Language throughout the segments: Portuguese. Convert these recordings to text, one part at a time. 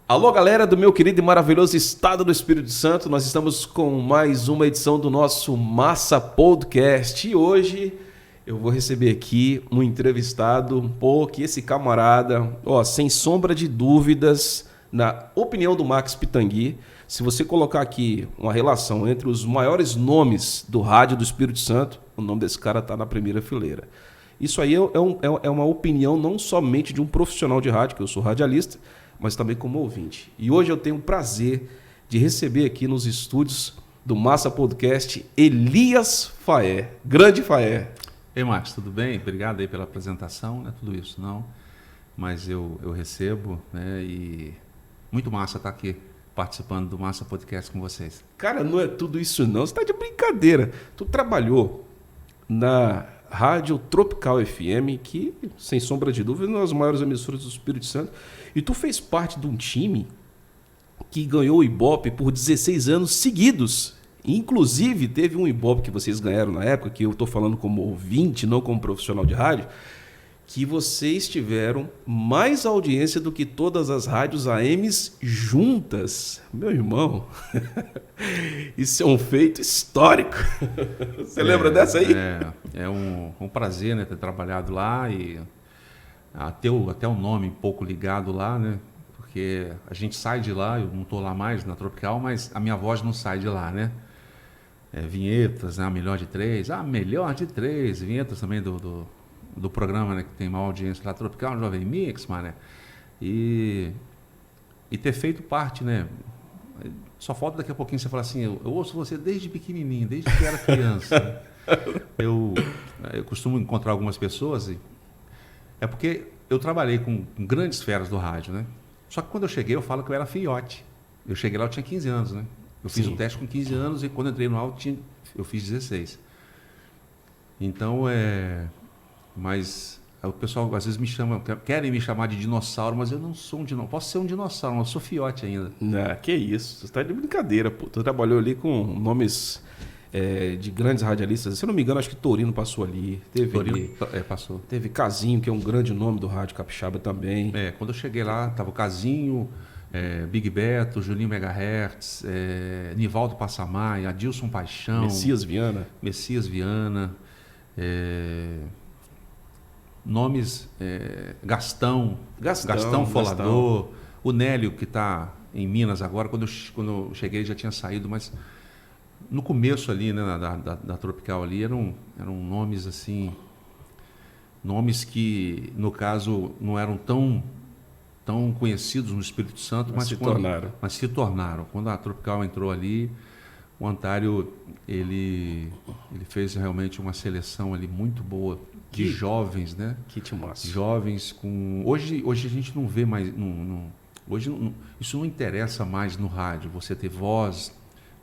Alô, galera do meu querido e maravilhoso estado do Espírito Santo, nós estamos com mais uma edição do nosso Massa Podcast e hoje eu vou receber aqui um entrevistado, que esse camarada, sem sombra de dúvidas, na opinião do Max Pitangui, se você colocar aqui uma relação entre os maiores nomes do rádio do Espírito Santo, o nome desse cara está na primeira fileira. Isso aí é uma opinião não somente de um profissional de rádio, que eu sou radialista, mas também como ouvinte. E hoje eu tenho o prazer de receber aqui nos estúdios do Massa Podcast Elias Faé. Grande Faé. Ei, Max, tudo bem? Obrigado aí pela apresentação, não é tudo isso não, mas eu recebo, né, e muito massa estar aqui participando do Massa Podcast com vocês. Cara, não é tudo isso não, você está de brincadeira. Tu trabalhou na Rádio Tropical FM, que, sem sombra de dúvida, é uma das maiores emissoras do Espírito Santo. E tu fez parte de um time que ganhou o Ibope por 16 anos seguidos. Inclusive, teve um Ibope que vocês ganharam na época, que eu estou falando como ouvinte, não como profissional de rádio, que vocês tiveram mais audiência do que todas as rádios AMs juntas. Meu irmão, isso é um feito histórico. Você lembra dessa aí? É um prazer, né, ter trabalhado lá e até o nome um pouco ligado lá, né? Porque a gente sai de lá, eu não estou lá mais na Tropical, mas a minha voz não sai de lá, né? Vinhetas, né? Melhor de três, vinhetas também do programa, né, que tem maior audiência lá, Tropical, Jovem Mix, mané. E ter feito parte, né? Só falta daqui a pouquinho você falar assim, eu ouço você desde pequenininho, desde que eu era criança. Eu costumo encontrar algumas pessoas é porque eu trabalhei com grandes feras do rádio, né? Só que quando eu cheguei, eu falo que eu era filhote. Eu cheguei lá, eu tinha 15 anos, né? Eu fiz o teste com 15 anos e quando eu entrei no alto, eu fiz 16. Então, mas o pessoal às vezes querem me chamar de dinossauro, mas eu não sou um dinossauro. Posso ser um dinossauro, mas eu sou filhote ainda. Não, que isso, você está de brincadeira, pô. Tu trabalhou ali com nomes de grandes radialistas. Se eu não me engano, acho que Torino passou ali. Torino passou. Teve Casinho, que é um grande nome do rádio capixaba também. Quando eu cheguei lá, tava o Casinho, Big Beto, Julinho Megahertz, Nivaldo Passamai, Adilson Paixão, Messias Viana, nomes, Gastão Folador, o Nélio, que está em Minas agora. Quando eu cheguei ele já tinha saído, mas no começo ali, né, da Tropical ali, eram nomes assim, nomes que no caso não eram tão conhecidos no Espírito Santo, mas se tornaram. Quando a Tropical entrou ali, o Antário ele fez realmente uma seleção ali muito boa de jovens, né? Que massa. Jovens com hoje a gente não vê mais, isso não interessa mais no rádio. Você ter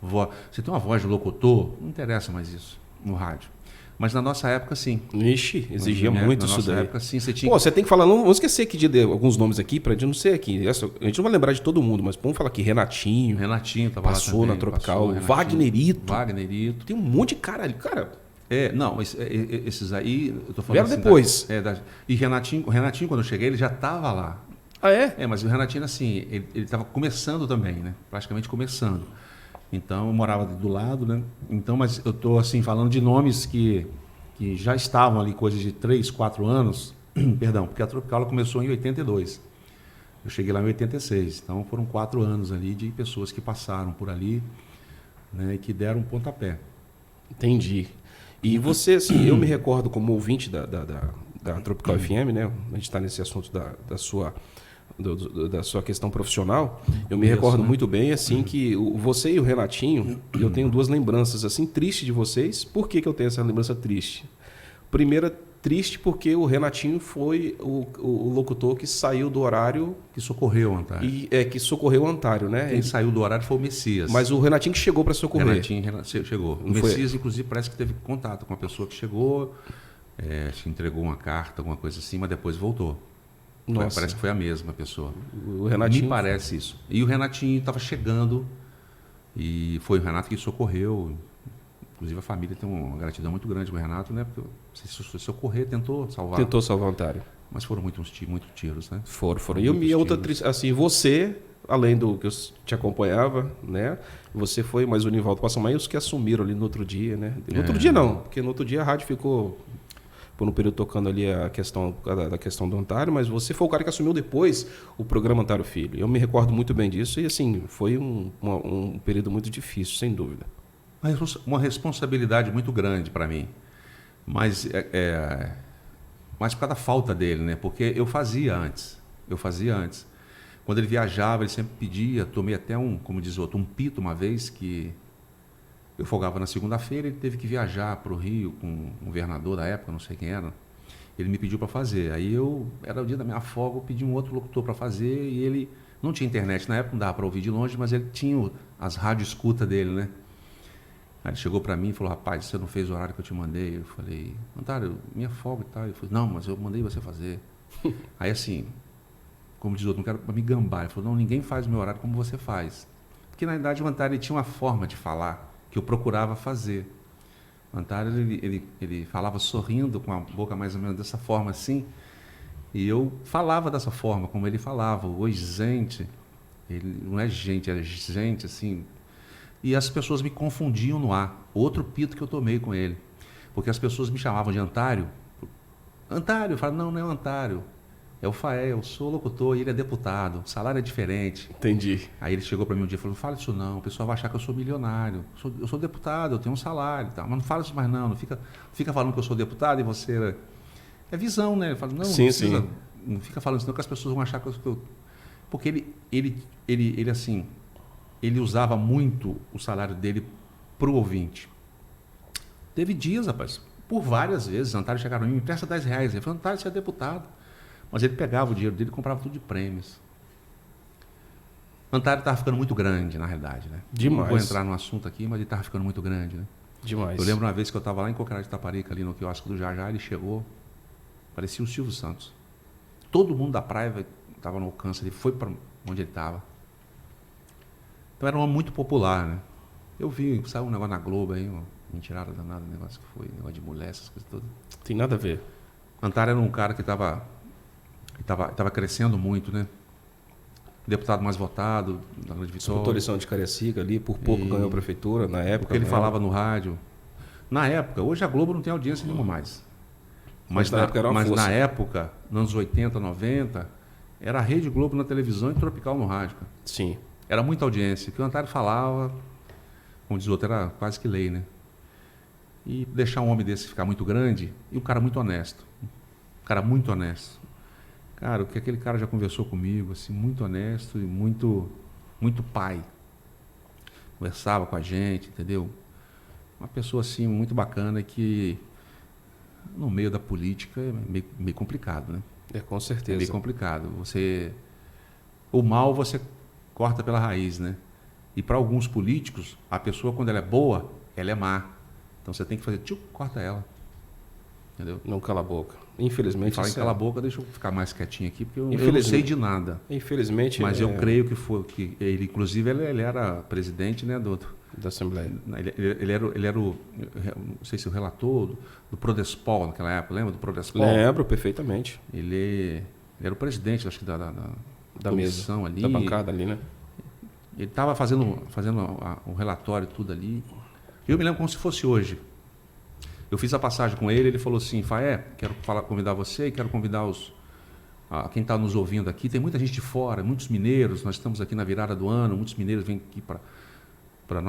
você tem uma voz de locutor, não interessa mais isso no rádio. Mas na nossa época, sim. Ixi, exigia muito isso daí. Na nossa época, sim. Você tem que falar, não vamos esquecer aqui de alguns nomes aqui, pra gente não ser aqui. A gente não vai lembrar de todo mundo, mas vamos falar aqui, Renatinho tava passou lá também, na Tropical, Wagnerito. Tem um monte de cara ali, cara. Esses aí, eu tô falando assim, depois. E Renatinho, quando eu cheguei, ele já estava lá. Ah, é? Mas o Renatinho, assim, ele estava começando também, né? Praticamente começando. Então, eu morava do lado, né? Então, mas eu estou assim, falando de nomes que já estavam ali, coisa de 3, 4 anos, perdão, porque a Tropical começou em 82. Eu cheguei lá em 86, então foram 4 anos ali de pessoas que passaram por ali, né, e que deram um pontapé. Entendi. E você, assim, eu me recordo como ouvinte da Tropical FM, né? A gente está nesse assunto da sua questão profissional. Eu me recordo muito bem, assim, que você e o Renatinho, eu tenho duas lembranças, assim, tristes de vocês. Por que eu tenho essa lembrança triste? Primeira, triste porque o Renatinho foi o locutor que saiu do horário... Que socorreu o Antário. Que socorreu o Antário, né? Quem saiu do horário foi o Messias. Mas o Renatinho que chegou para socorrer. Renatinho chegou. O Messias, inclusive, parece que teve contato com a pessoa que chegou, se entregou uma carta, alguma coisa assim, mas depois voltou. Parece que foi a mesma pessoa. O Renatinho... Me parece isso. E o Renatinho estava chegando e foi o Renato que socorreu. Inclusive a família tem uma gratidão muito grande com o Renato, né? Porque se socorrer, tentou salvar. Tentou salvar o Antário. Mas foram muitos tiros, né? Foram. E outra, assim, você além do que eu te acompanhava, né? Você foi, mas o Nivaldo Passamã e os que assumiram ali no outro dia, né? No outro dia não, porque no outro dia a rádio ficou por um período tocando ali a questão da questão do Antário, mas você foi o cara que assumiu depois o programa Antário Filho. Eu me recordo muito bem disso e, assim, foi um período muito difícil, sem dúvida. Uma responsabilidade muito grande para mim, mas por causa da falta dele, né? Porque eu fazia antes. Quando ele viajava, ele sempre pedia, tomei até como diz o outro, um pito uma vez, que eu folgava na segunda-feira, ele teve que viajar para o Rio com o governador da época, não sei quem era. Ele me pediu para fazer. Aí era o dia da minha folga, eu pedi um outro locutor para fazer e ele não tinha internet na época, não dava para ouvir de longe, mas ele tinha as rádio escuta dele, né? Aí ele chegou para mim e falou, rapaz, você não fez o horário que eu te mandei? Eu falei, Antário, minha folga e tal. Ele falou, não, mas eu mandei você fazer. Aí assim, como diz o outro, não quero para me gambar. Ele falou, não, ninguém faz o meu horário como você faz. Porque na verdade o Antário tinha uma forma de falar que eu procurava fazer. O Antário, ele falava sorrindo, com a boca mais ou menos dessa forma assim, e eu falava dessa forma, como ele falava. Oi, gente. Ele não é gente, era gente, assim. E as pessoas me confundiam no ar. Outro pito que eu tomei com ele. Porque as pessoas me chamavam de Antário. Antário, eu falava, não é o Antário. É o Faé, eu sou locutor e ele é deputado. O salário é diferente. Entendi. Aí ele chegou para mim um dia e falou, não fala isso não, o pessoal vai achar que eu sou milionário. Eu sou deputado, eu tenho um salário e tal. Mas não fala isso mais não fica falando que eu sou deputado e você... É visão, né? Eu falo, não, sim, não precisa, sim. Não fica falando isso não, que as pessoas vão achar que eu... Porque ele assim, ele usava muito o salário dele pro ouvinte. Teve dias, rapaz, por várias vezes, Antário chegaram a mim, me presta R$10. Ele falou, Antário, você é deputado. Mas ele pegava o dinheiro dele e comprava tudo de prêmios. Antário estava ficando muito grande, na realidade, né? Demais. Não vou entrar no assunto aqui, mas ele estava ficando muito grande, né? Demais. Eu lembro uma vez que eu estava lá em Cocará de Itaparica, ali no quiosque do Jajá, ele chegou, parecia o Silvio Santos. Todo mundo da praia estava no alcance, ele foi para onde ele estava. Então era um homem muito popular, né? Eu vi, saiu um negócio na Globo aí, uma mentirada danada, um negócio que foi, um negócio de mulher, essas coisas todas. Tem nada a ver. Antário era um cara que estava crescendo muito, né? Deputado mais votado da Grande Vitória. Disputou a eleição de Cariacica ali, por pouco ganhou a prefeitura na época. Porque ele falava no rádio. Na época, hoje a Globo não tem audiência nenhuma mais. Mas na época era uma força. Na época, nos anos 80, 90, era a Rede Globo na televisão e Tropical no rádio. Cara. Sim. Era muita audiência. O que o Antário falava, como diz o outro, era quase que lei, né? E deixar um homem desse ficar muito grande, e um cara muito honesto. Um cara muito honesto. Cara, o que aquele cara já conversou comigo, assim, muito honesto e muito pai. Conversava com a gente, entendeu? Uma pessoa, assim, muito bacana que, no meio da política, é meio complicado, né? É, com certeza. É meio complicado. O mal você corta pela raiz, né? E para alguns políticos, a pessoa, quando ela é boa, ela é má. Então você tem que fazer, corta ela. Entendeu? Não cala a boca. Infelizmente. Fala em cala a boca, deixa eu ficar mais quietinho aqui, porque eu não sei de nada. Infelizmente. Mas eu creio que ele, inclusive, ele era presidente, né, da Assembleia. Ele era o, não sei se o relator do Prodespol naquela época, lembra do Prodespol? Lembro perfeitamente. Ele era o presidente, acho que da mesa ali. Da bancada ali, né? Ele estava fazendo o relatório tudo ali. Eu me lembro como se fosse hoje. Eu fiz a passagem com ele, ele falou assim, Faé, quero convidar você e quero convidar quem está nos ouvindo aqui. Tem muita gente de fora, muitos mineiros, nós estamos aqui na virada do ano, muitos mineiros vêm aqui para o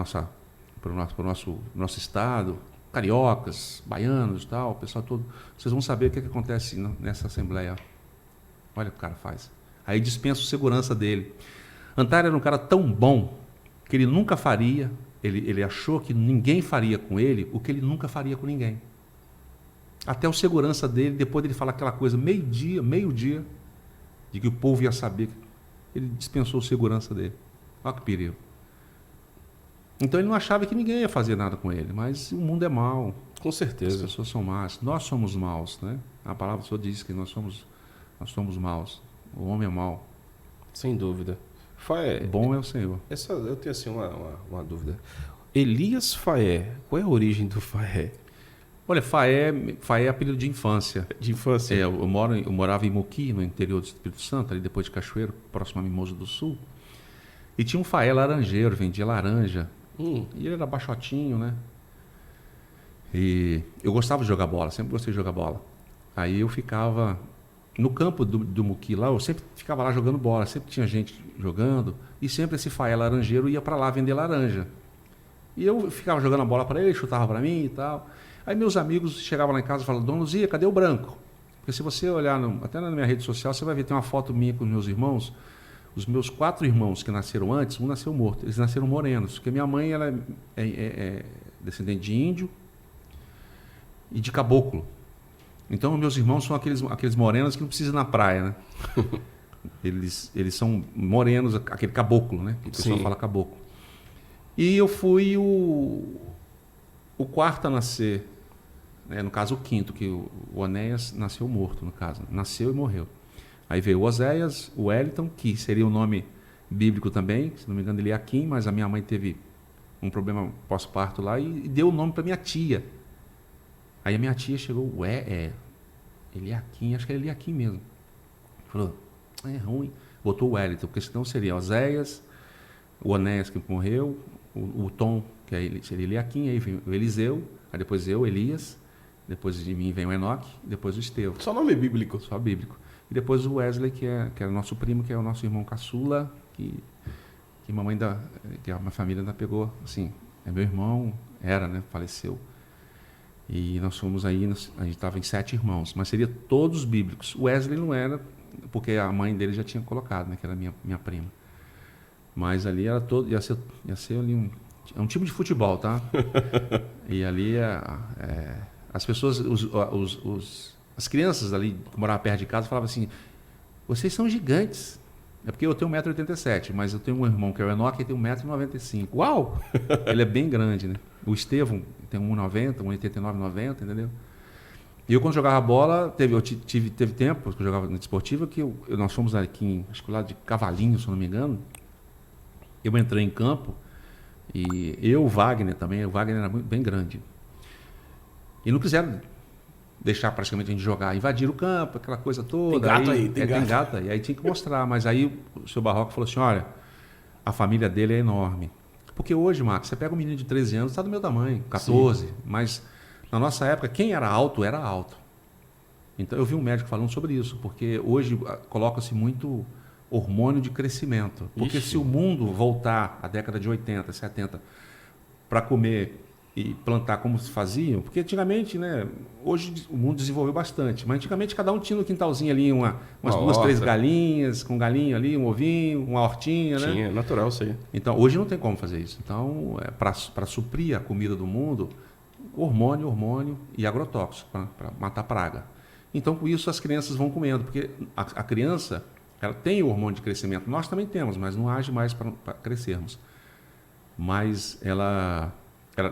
nosso estado, cariocas, baianos e tal, o pessoal todo. Vocês vão saber o que acontece nessa assembleia. Olha o que o cara faz. Aí dispensa o segurança dele. Antário era um cara tão bom que ele nunca faria... Ele achou que ninguém faria com ele o que ele nunca faria com ninguém. Até o segurança dele, depois dele falar aquela coisa, meio-dia, de que o povo ia saber, ele dispensou o segurança dele. Olha que perigo. Então ele não achava que ninguém ia fazer nada com ele, mas o mundo é mau. Com certeza. As pessoas são más. Nós somos maus, né? A palavra do Senhor diz que nós somos maus. O homem é mau. Sem dúvida. Bom é o Senhor. Eu tenho assim uma dúvida. Elias Faé, qual é a origem do Faé? Olha, Faé é apelido de infância. De infância? Eu morava em Moqui, no interior do Espírito Santo, ali depois de Cachoeiro, próximo a Mimoso do Sul. E tinha um Faé laranjeiro, vendia laranja. E ele era baixotinho, né? E eu gostava de jogar bola, sempre gostei de jogar bola. Aí eu ficava no campo do Muqui lá, eu sempre ficava lá jogando bola, sempre tinha gente jogando, e sempre esse Faé laranjeiro ia para lá vender laranja. E eu ficava jogando a bola para ele, chutava para mim e tal. Aí meus amigos chegavam lá em casa e falavam: Dona Luzia, cadê o branco? Porque se você olhar, até na minha rede social, você vai ver, tem uma foto minha com os meus irmãos. Os meus 4 irmãos que nasceram antes, um nasceu morto. Eles nasceram morenos, porque minha mãe ela é descendente de índio e de caboclo. Então, meus irmãos são aqueles morenos que não precisam ir na praia, né? Eles são morenos, aquele caboclo, né? Que o pessoal fala caboclo. E eu fui o quarto a nascer, né? No caso o quinto, que o Onéias nasceu morto, no caso. Nasceu e morreu. Aí veio o Oséias, o Wellington, que seria o nome bíblico também, se não me engano Eliakim, mas a minha mãe teve um problema pós-parto lá e deu o nome para minha tia. Aí a minha tia chegou, Eliakim, acho que é Eliakim mesmo. Falou, é ruim. Botou o Wellington, porque senão seria Oséias, o Onéias que morreu, o Tom, que seria Eliakim, aí vem o Eliseu, aí depois eu, Elias, depois de mim vem o Enoque, depois o Estevão. Só nome bíblico. Só bíblico. E depois o Wesley, que é o nosso primo, que é o nosso irmão caçula, que mamãe que a minha família ainda pegou, assim, é meu irmão, né, faleceu. E nós fomos aí, a gente estava em 7 irmãos, mas seria todos bíblicos. O Wesley não era, porque a mãe dele já tinha colocado, né, que era minha prima. Mas ali era todo, ia ser ali um time de futebol, tá? E ali as pessoas, as crianças ali que moravam perto de casa falavam assim: vocês são gigantes. É porque eu tenho 1,87 m, mas eu tenho um irmão que é o Enoque que tem 1,95 m. Uau! Ele é bem grande, né? O Estevão tem 1,90 m, 1,89 m, 90, entendeu? E eu, quando jogava bola, teve tempo que eu jogava na desportiva, que nós fomos aqui, acho que lá de Cavalinho, se eu não me engano. Eu entrei em campo e o Wagner também, o Wagner era bem grande. E não quiseram deixar praticamente a gente jogar, invadir o campo, aquela coisa toda. Tem gato aí. Aí tinha que mostrar, mas aí o seu Barroco falou assim: olha, a família dele é enorme. Porque hoje, Marcos, você pega um menino de 13 anos, está do meu tamanho, 14, sim. Mas na nossa época, quem era alto, era alto. Então eu vi um médico falando sobre isso, porque hoje coloca-se muito hormônio de crescimento. Porque se o mundo voltar à década de 80, 70, para comer e plantar como se faziam, porque antigamente, né, hoje o mundo desenvolveu bastante, mas antigamente cada um tinha no quintalzinho ali umas 2, 3 galinhas, com um galinho ali, um ovinho, uma hortinha, né? Tinha, natural isso aí. Então, hoje não tem como fazer isso. Então, para suprir a comida do mundo, hormônio e agrotóxico, para matar praga. Então, com isso as crianças vão comendo, porque a criança, ela tem o hormônio de crescimento, nós também temos, mas não age mais para crescermos. Mas ela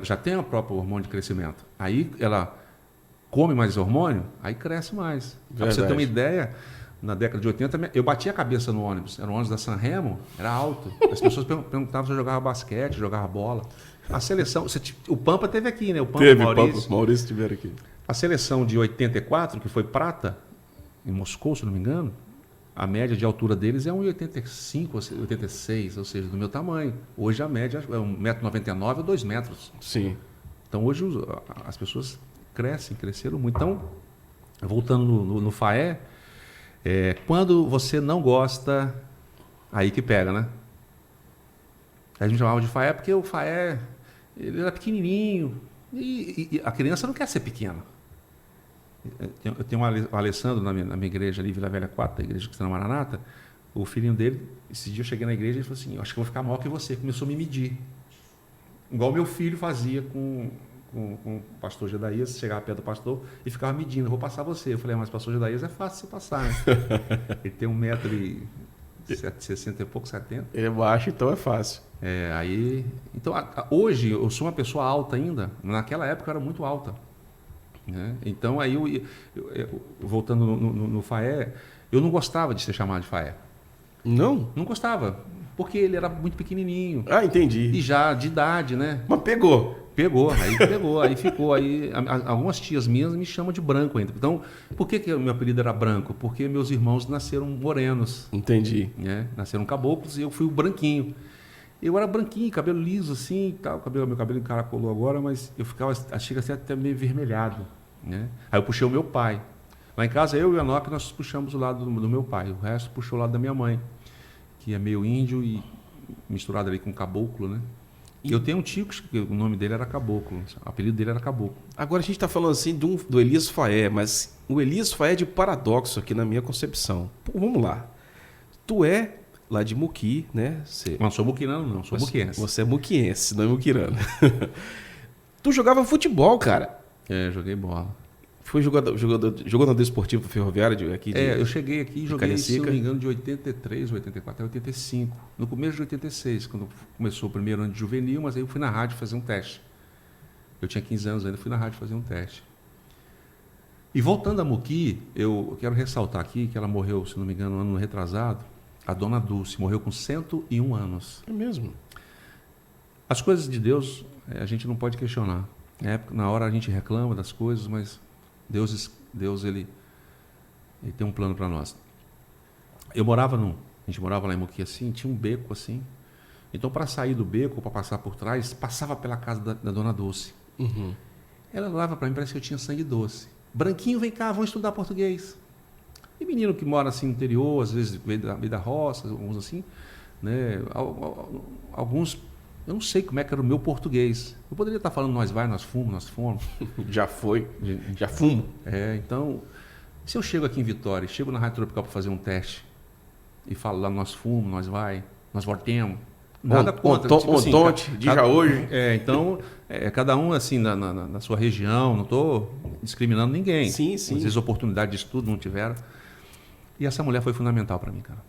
já tem o próprio hormônio de crescimento. Aí ela come mais hormônio, aí cresce mais. Para você ter uma ideia, na década de 80, eu batia a cabeça no ônibus. Era o ônibus da Sanremo, era alto. As pessoas perguntavam se eu jogava basquete, jogava bola. A seleção... O Pampa teve aqui, né? O Pampa, teve, o Maurício tiveram aqui. A seleção de 84, que foi prata, em Moscou, se não me engano, a média de altura deles é 1,85, 1,86, ou seja, do meu tamanho. Hoje a média é 1,99 m ou 2 metros. Sim. Então hoje as pessoas cresceram muito. Então, voltando no Faé, quando você não gosta, aí que pega, né? A gente chamava de Faé porque o Faé, ele era pequenininho e a criança não quer ser pequena. Eu tenho um Alessandro na minha igreja ali, Vila Velha 4, da igreja cristã Maranata. O filhinho dele, esse dia eu cheguei na igreja e ele falou assim: eu acho que eu vou ficar maior que você. Começou a me medir. Igual meu filho fazia com o pastor Gedaías, chegava perto do pastor e ficava medindo: eu vou passar você. Eu falei: mas o pastor Gedaías é fácil você passar, né? Ele tem 1,60 m e pouco, 70. Ele é baixo, então é fácil. Então, hoje eu sou uma pessoa alta ainda. Naquela época eu era muito alta. Né? Então, aí, voltando no Faé, eu não gostava de ser chamado de Faé. Não? Não gostava. Porque ele era muito pequenininho. Ah, entendi. E já de idade, né? Mas pegou. Pegou, aí ficou. Aí algumas tias minhas me chamam de branco ainda. Então, por que o meu apelido era branco? Porque meus irmãos nasceram morenos. Entendi. Né? Nasceram caboclos e eu fui o branquinho. Eu era branquinho, cabelo liso assim e tal. Meu cabelo encaracolou agora, mas eu ficava, chega a ser até meio vermelhado. Né? Aí eu puxei o meu pai. Lá em casa, eu e o Enoque, nós puxamos o lado do meu pai. O resto puxou o lado da minha mãe, que é meio índio e misturado ali com caboclo, né? E eu tenho um tio que o nome dele era Caboclo, o apelido dele era Caboclo. Agora a gente está falando assim do Elias Faé, mas o Elias Faé é de paradoxo aqui na minha concepção. Pô, vamos lá. Tu é lá de Muqui, né? Não sou muquirano, não, sou muquiense. Você é muquiense, não é muquirano. Tu jogava futebol, cara. É, joguei bola. Foi jogou na Desportivo Ferroviário aqui de eu cheguei aqui e joguei, Cariacica. se não me engano, de 83, 84 até 85. No começo de 86, quando começou o primeiro ano de juvenil, mas aí eu fui na rádio fazer um teste. Eu tinha 15 anos ainda, fui na rádio fazer um teste. E voltando a Muqui, eu quero ressaltar aqui que ela morreu, se não me engano, no ano retrasado, a dona Dulce, morreu com 101 anos. É mesmo? As coisas de Deus, a gente não pode questionar. Na hora a gente reclama das coisas, mas Deus ele tem um plano para nós. A gente morava lá em Muqui assim, tinha um beco assim. Então, para sair do beco, para passar por trás, passava pela casa da dona Dulce. Uhum. Ela olhava para mim, parece que eu tinha sangue doce. Branquinho, vem cá, vamos estudar português. E menino que mora assim no interior, às vezes veio da roça, alguns assim, né? Alguns, eu não sei como é que era o meu português. Eu poderia estar falando nós fomos. Já foi, já fumo. Então, se eu chego aqui em Vitória, chego na Rádio Tropical para fazer um teste e falo lá nós fomos, nós voltemos, nada contra. Ontonte, de já hoje. Então, cada um assim na sua região, não estou discriminando ninguém. Sim. Às vezes oportunidade de estudo não tiveram. E essa mulher foi fundamental para mim, cara.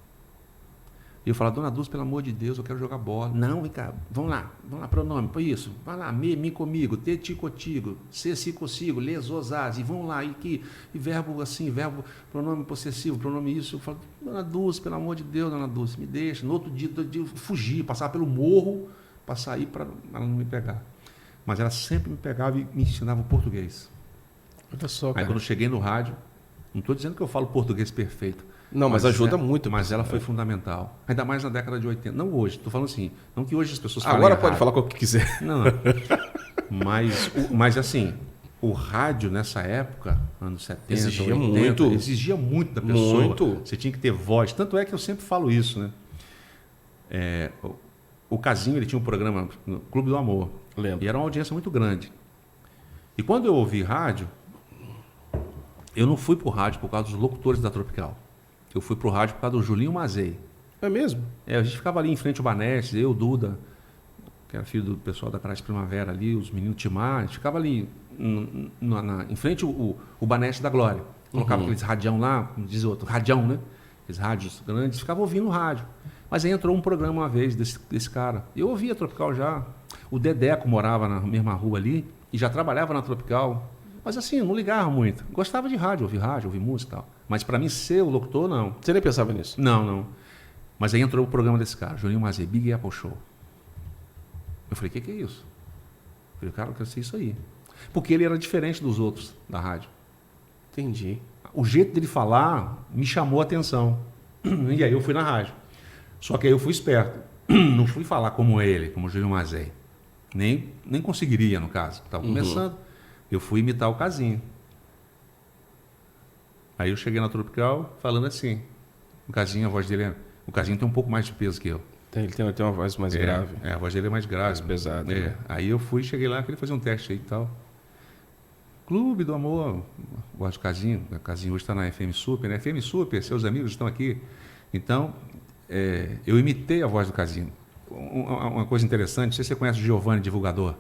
E eu falo, dona Dulce, pelo amor de Deus, eu quero jogar bola. Não, vem cá, vamos lá, pronome, põe isso. Vai lá, me comigo, te, ti, cotigo, se, si, consigo, lê, zozaz, e vamos lá, e verbo assim, pronome possessivo, pronome isso. Eu falo, dona Dulce, pelo amor de Deus, dona Dulce, me deixa. No outro dia, eu fugi, passava pelo morro para sair para ela não me pegar. Mas ela sempre me pegava e me ensinava o português. Olha só, cara. Aí quando eu cheguei no rádio, não estou dizendo que eu falo português perfeito. Não, mas ajuda muito. Mas ela foi fundamental. Ainda mais na década de 80. Não hoje, estou falando assim. Não que hoje as pessoas falem Agora errado. pode falar o que quiser. Não. Mas o rádio nessa época, anos 70, exigia 80, exigia muito da pessoa. Muito. Você tinha que ter voz. Tanto é que eu sempre falo isso, né? O Casinho, ele tinha um programa no Clube do Amor. Lembro. E era uma audiência muito grande. E quando eu ouvi rádio, eu não fui para o rádio por causa dos locutores da Tropical. Eu fui para o rádio por causa do Julinho Mazei. É mesmo? A gente ficava ali em frente ao Banete, eu, Duda, que era filho do pessoal da Praia de Primavera ali, os meninos Timar, a gente ficava ali em frente o Banete da Glória. Colocava aqueles radião lá, como diz outro, radião, né? Aqueles rádios grandes, ficava ouvindo o rádio. Mas aí entrou um programa uma vez desse cara. Eu ouvia a Tropical já. O Dedeco morava na mesma rua ali e já trabalhava na Tropical. Mas assim, eu não ligava muito. Gostava de rádio, ouvir música e tal. Mas para mim ser o locutor, não. Você nem pensava nisso? Não. Mas aí entrou o programa desse cara, Julinho Mazei, Big Apple Show. Eu falei, o que é isso? Eu falei, cara, eu quero ser isso aí. Porque ele era diferente dos outros da rádio. Entendi. O jeito dele falar me chamou a atenção. E aí eu fui na rádio. Só que aí eu fui esperto. Não fui falar como ele, como o Julinho Mazei. Nem conseguiria, no caso. Estava começando. Eu fui imitar o Casinho. Aí eu cheguei na Tropical falando assim. O Casinho, a voz dele o Casinho tem um pouco mais de peso que eu. Ele tem uma voz mais grave. A voz dele é mais grave. Mais pesada. Né? Aí eu cheguei lá, queria fazer um teste aí e tal. Clube do Amor, gosto do Casinho. O Casinho hoje está na FM Super, né? FM Super, seus amigos estão aqui. Então, eu imitei a voz do Casinho. Uma coisa interessante, não sei se você conhece o Giovanni Divulgador.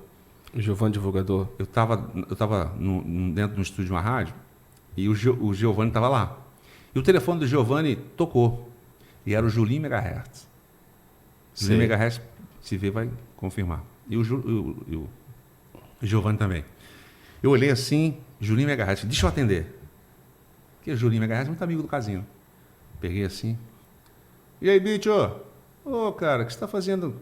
O Giovanni Divulgador. Eu estava dentro de um estúdio de uma rádio e o Giovanni estava lá. E o telefone do Giovanni tocou. E era o Julinho Megahertz. Julinho Megahertz, se vê, vai confirmar. E o Giovanni também. Eu olhei assim, Julinho Megahertz, deixa eu atender. Porque o Julinho Megahertz é muito amigo do Casinho. Peguei assim. E aí, bicho? Ô, cara, o que você está fazendo?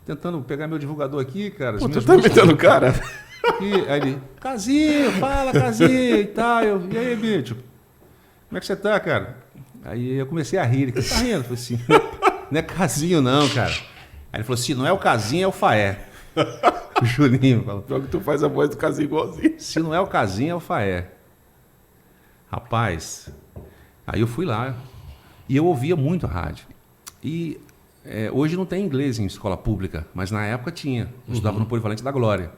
Tentando pegar meu divulgador aqui, cara. Pô, tu tá imitando o cara? Aí ele, Casinho, fala, Casinho e tal. E aí, bicho, como é que você tá, cara? Aí eu comecei a rir. Ele, você tá rindo? Eu falei assim, não é Casinho não, cara. Aí ele falou assim, não é o Casinho, é o Faé. O Juninho falou. Pior que tu faz a voz do Casinho igualzinho. Se não é o Casinho, é o Faé. Rapaz, aí eu fui lá e eu ouvia muito a rádio. E hoje não tem inglês em escola pública, mas na época tinha. Eu estudava no Polivalente da Glória.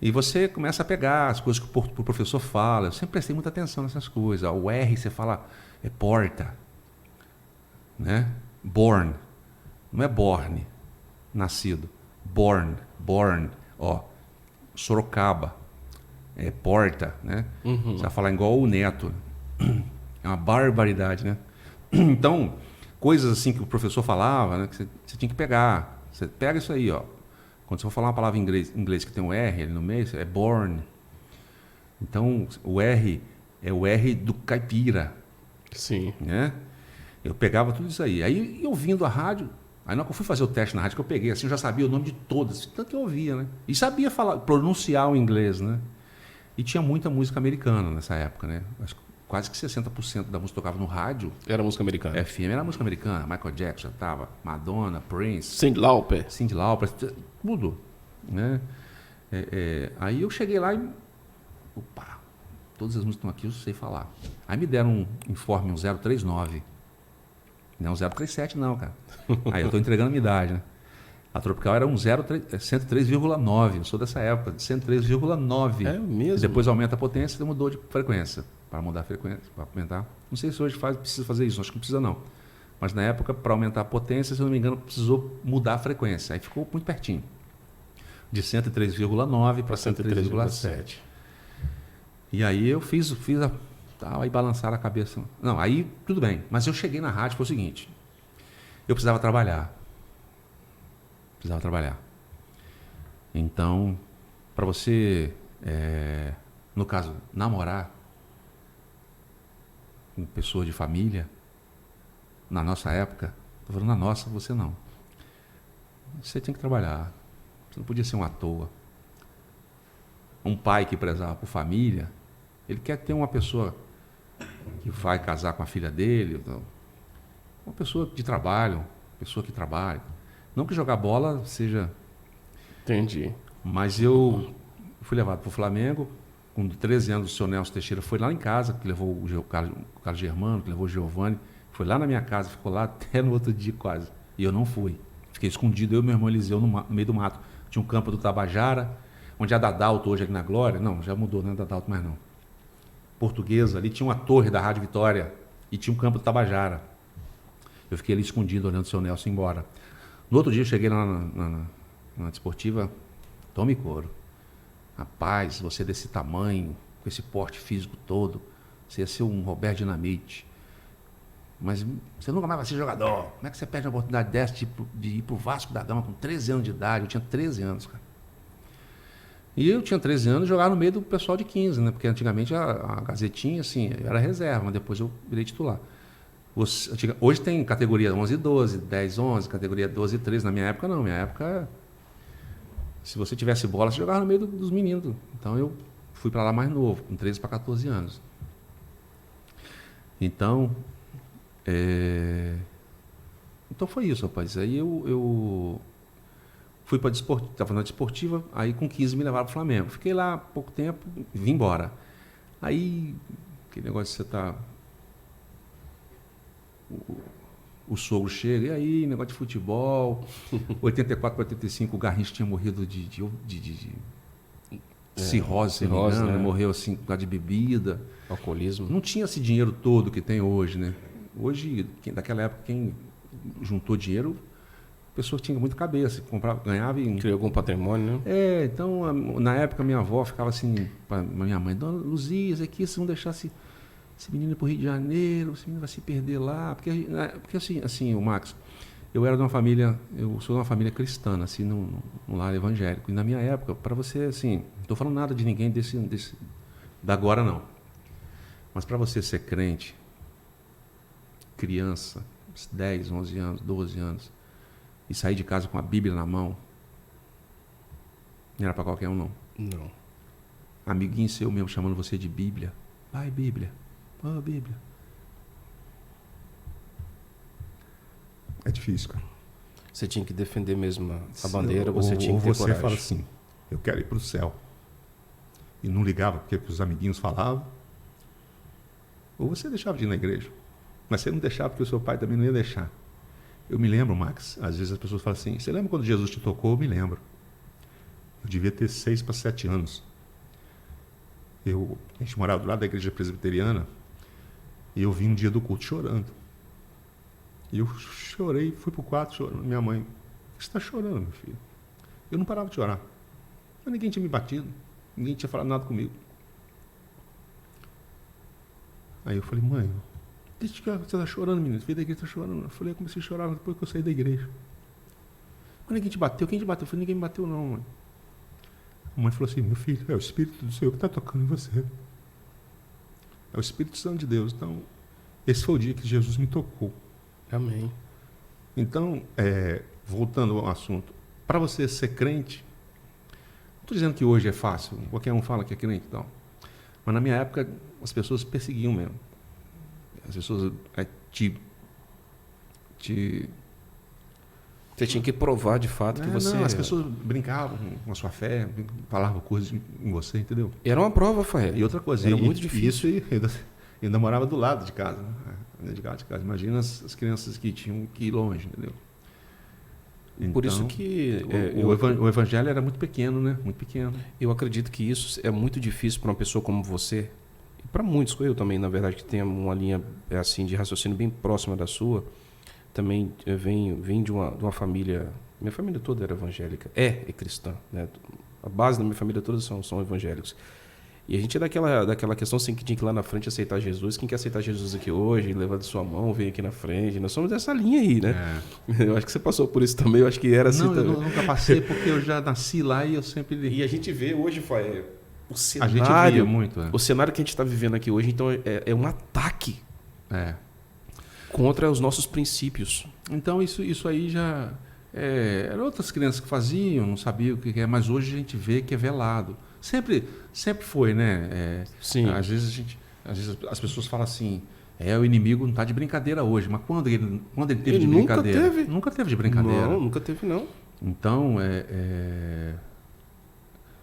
E você começa a pegar as coisas que o professor fala. Eu sempre prestei muita atenção nessas coisas. O R você fala é porta, né? Born, não é born, nascido. Born, ó, Sorocaba, é porta, né? Você vai falar igual o Neto. É uma barbaridade, né? Então, coisas assim que o professor falava, né? Que você tinha que pegar. Você pega isso aí, ó. Quando você for falar uma palavra em inglês que tem um R ali no meio, é born. Então, o R é o R do caipira. Sim. Né? Eu pegava tudo isso aí. Aí, ouvindo a rádio, aí na hora que eu fui fazer o teste na rádio, que eu peguei assim, eu já sabia o nome de todas, tanto que eu ouvia, né? E sabia falar, pronunciar o inglês, né? E tinha muita música americana nessa época, né? Acho que quase que 60% da música tocava no rádio. Era música americana. FM era música americana. Michael Jackson já tava, Madonna, Prince, Cyndi Lauper. Cyndi Lauper, tudo, né? Aí eu cheguei lá e, opa, todas as músicas estão aqui, eu sei falar. Aí me deram um informe, um 039. Não é um 037 não, cara. Aí eu estou entregando a minha idade, né? A Tropical era um 103,9. Eu sou dessa época, de 103,9. É mesmo? E depois aumenta a potência e mudou de frequência. Para mudar a frequência, para aumentar. Não sei se hoje precisa fazer isso, acho que não precisa não. Mas na época, para aumentar a potência, se eu não me engano, precisou mudar a frequência. Aí ficou muito pertinho. De 103,9 para 103,7. E aí eu fiz a... Aí balançaram a cabeça. Não, aí tudo bem. Mas eu cheguei na rádio, foi o seguinte. Eu precisava trabalhar. Então, para você, no caso, namorar com pessoa de família, na nossa época, estou falando na nossa, você não. Você tinha que trabalhar. Você não podia ser um à toa. Um pai que prezava por família, ele quer ter uma pessoa que vai casar com a filha dele, uma pessoa de trabalho, pessoa que trabalha. Não que jogar bola seja... Entendi. Mas eu fui levado para o Flamengo, com 13 anos o seu Nelson Teixeira foi lá em casa, que levou o Carlos Germano, que levou o Giovanni, foi lá na minha casa, ficou lá até no outro dia quase. E eu não fui. Fiquei escondido, eu e meu irmão Eliseu no meio do mato. Tinha um campo do Tabajara, onde é a Dadalto hoje aqui na Glória. Não, já mudou, não é Dadalto mais não. Portuguesa, ali tinha uma torre da Rádio Vitória e tinha um campo do Tabajara. Eu fiquei ali escondido olhando o seu Nelson ir embora. No outro dia eu cheguei lá na desportiva, tome couro. Rapaz, você desse tamanho, com esse porte físico todo, você ia ser um Roberto Dinamite. Mas você nunca mais vai ser jogador. Como é que você perde uma oportunidade dessa de ir pro Vasco da Gama com 13 anos de idade? Eu tinha 13 anos, cara. E eu tinha 13 anos e jogava no meio do pessoal de 15, né? Porque antigamente a Gazetinha, assim, era reserva, mas depois eu virei titular. Hoje tem categoria 11 e 12, 10 11, categoria 12 e 13. Na minha época, não. Na minha época, se você tivesse bola, você jogava no meio dos meninos. Então, eu fui para lá mais novo, com 13 para 14 anos. Então, então foi isso, rapaz. Aí eu fui para estava na desportiva, aí com 15 me levaram para o Flamengo. Fiquei lá pouco tempo e vim embora. Aí, aquele negócio de você tá... O sogro chega, e aí, negócio de futebol. 84 para 85, o Garrincha tinha morrido de cirrose, se não me engano, morreu assim por causa de bebida. Alcoolismo. Não tinha esse dinheiro todo que tem hoje, né? Hoje, daquela época, quem juntou dinheiro, pessoa que tinha muita cabeça, comprava, ganhava e... Criou algum patrimônio, né? Então, na época, minha avó ficava assim, para minha mãe, Dona Luzia, aqui, se não deixasse esse menino ir para o Rio de Janeiro, esse menino vai se perder lá. Porque assim, o Max, eu era de uma família, eu sou de uma família cristã, assim, num lar evangélico. E na minha época, para você, assim, não estou falando nada de ninguém da agora, não. Mas para você ser crente, criança, 10, 11 anos, 12 anos, e sair de casa com a Bíblia na mão, não era para qualquer um, não. Não. Amiguinho seu mesmo chamando você de Bíblia. Vai, Bíblia. Ó, Bíblia. É difícil, cara. Você tinha que defender mesmo a bandeira, você tinha que ter você coragem. fala assim, eu quero ir para o céu. E não ligava porque os amiguinhos falavam. Ou você deixava de ir na igreja. Mas você não deixava porque o seu pai também não ia deixar. Eu me lembro, Max, às vezes as pessoas falam assim, você lembra quando Jesus te tocou? Eu me lembro. Eu devia ter 6 para 7 anos. A gente morava do lado da igreja presbiteriana e eu vim um dia do culto chorando. E eu chorei, fui para o quarto chorando. Minha mãe, por que você está chorando, meu filho? Eu não parava de chorar. Mas ninguém tinha me batido, ninguém tinha falado nada comigo. Aí eu falei, mãe, desde que você está chorando, menino? Você veio da igreja, está chorando. Eu falei, eu comecei a chorar depois que eu saí da igreja. Mas ninguém te bateu? Quem te bateu? Eu falei, ninguém me bateu não, mãe. A mãe falou assim, meu filho, é o Espírito do Senhor que está tocando em você. É o Espírito Santo de Deus. Então, esse foi o dia que Jesus me tocou. Amém. Então, voltando ao assunto, para você ser crente, não estou dizendo que hoje é fácil, qualquer um fala que é crente e tal, mas na minha época as pessoas perseguiam mesmo. As pessoas Você tinha que provar de fato que você... Não, as pessoas brincavam com a sua fé, falavam coisas em você, entendeu? Era uma prova, Fael. E outra coisa, era muito difícil. Isso ainda morava do lado de casa. Né? De casa. Imagina as crianças que tinham que ir longe, entendeu? Então, por isso que... o evangelho era muito pequeno, né? Muito pequeno. Eu acredito que isso é muito difícil para uma pessoa como você, e para muitos, eu também, na verdade, que tem uma linha assim, de raciocínio bem próxima da sua. Também vem de uma família... Minha família toda era evangélica. É cristã. Né? A base da minha família toda são evangélicos. E a gente é daquela questão assim, que tinha que ir lá na frente aceitar Jesus. Quem quer aceitar Jesus aqui hoje, levanta sua mão, vem aqui na frente. Nós somos dessa linha aí, né? Eu acho que você passou por isso também. Eu acho que era assim também. Eu nunca passei porque eu já nasci lá e eu sempre... E a gente vê hoje, o cenário... A gente via muito. O cenário que a gente está vivendo aqui hoje, então, é um ataque. Contra os nossos princípios. Então isso aí já eram outras crianças que faziam, não sabiam o que é, mas hoje a gente vê que é velado. Sempre foi, né? Sim. Às vezes as pessoas falam assim, o inimigo não está de brincadeira hoje, mas quando ele teve de brincadeira? Nunca teve de brincadeira. Não, nunca teve não. Então,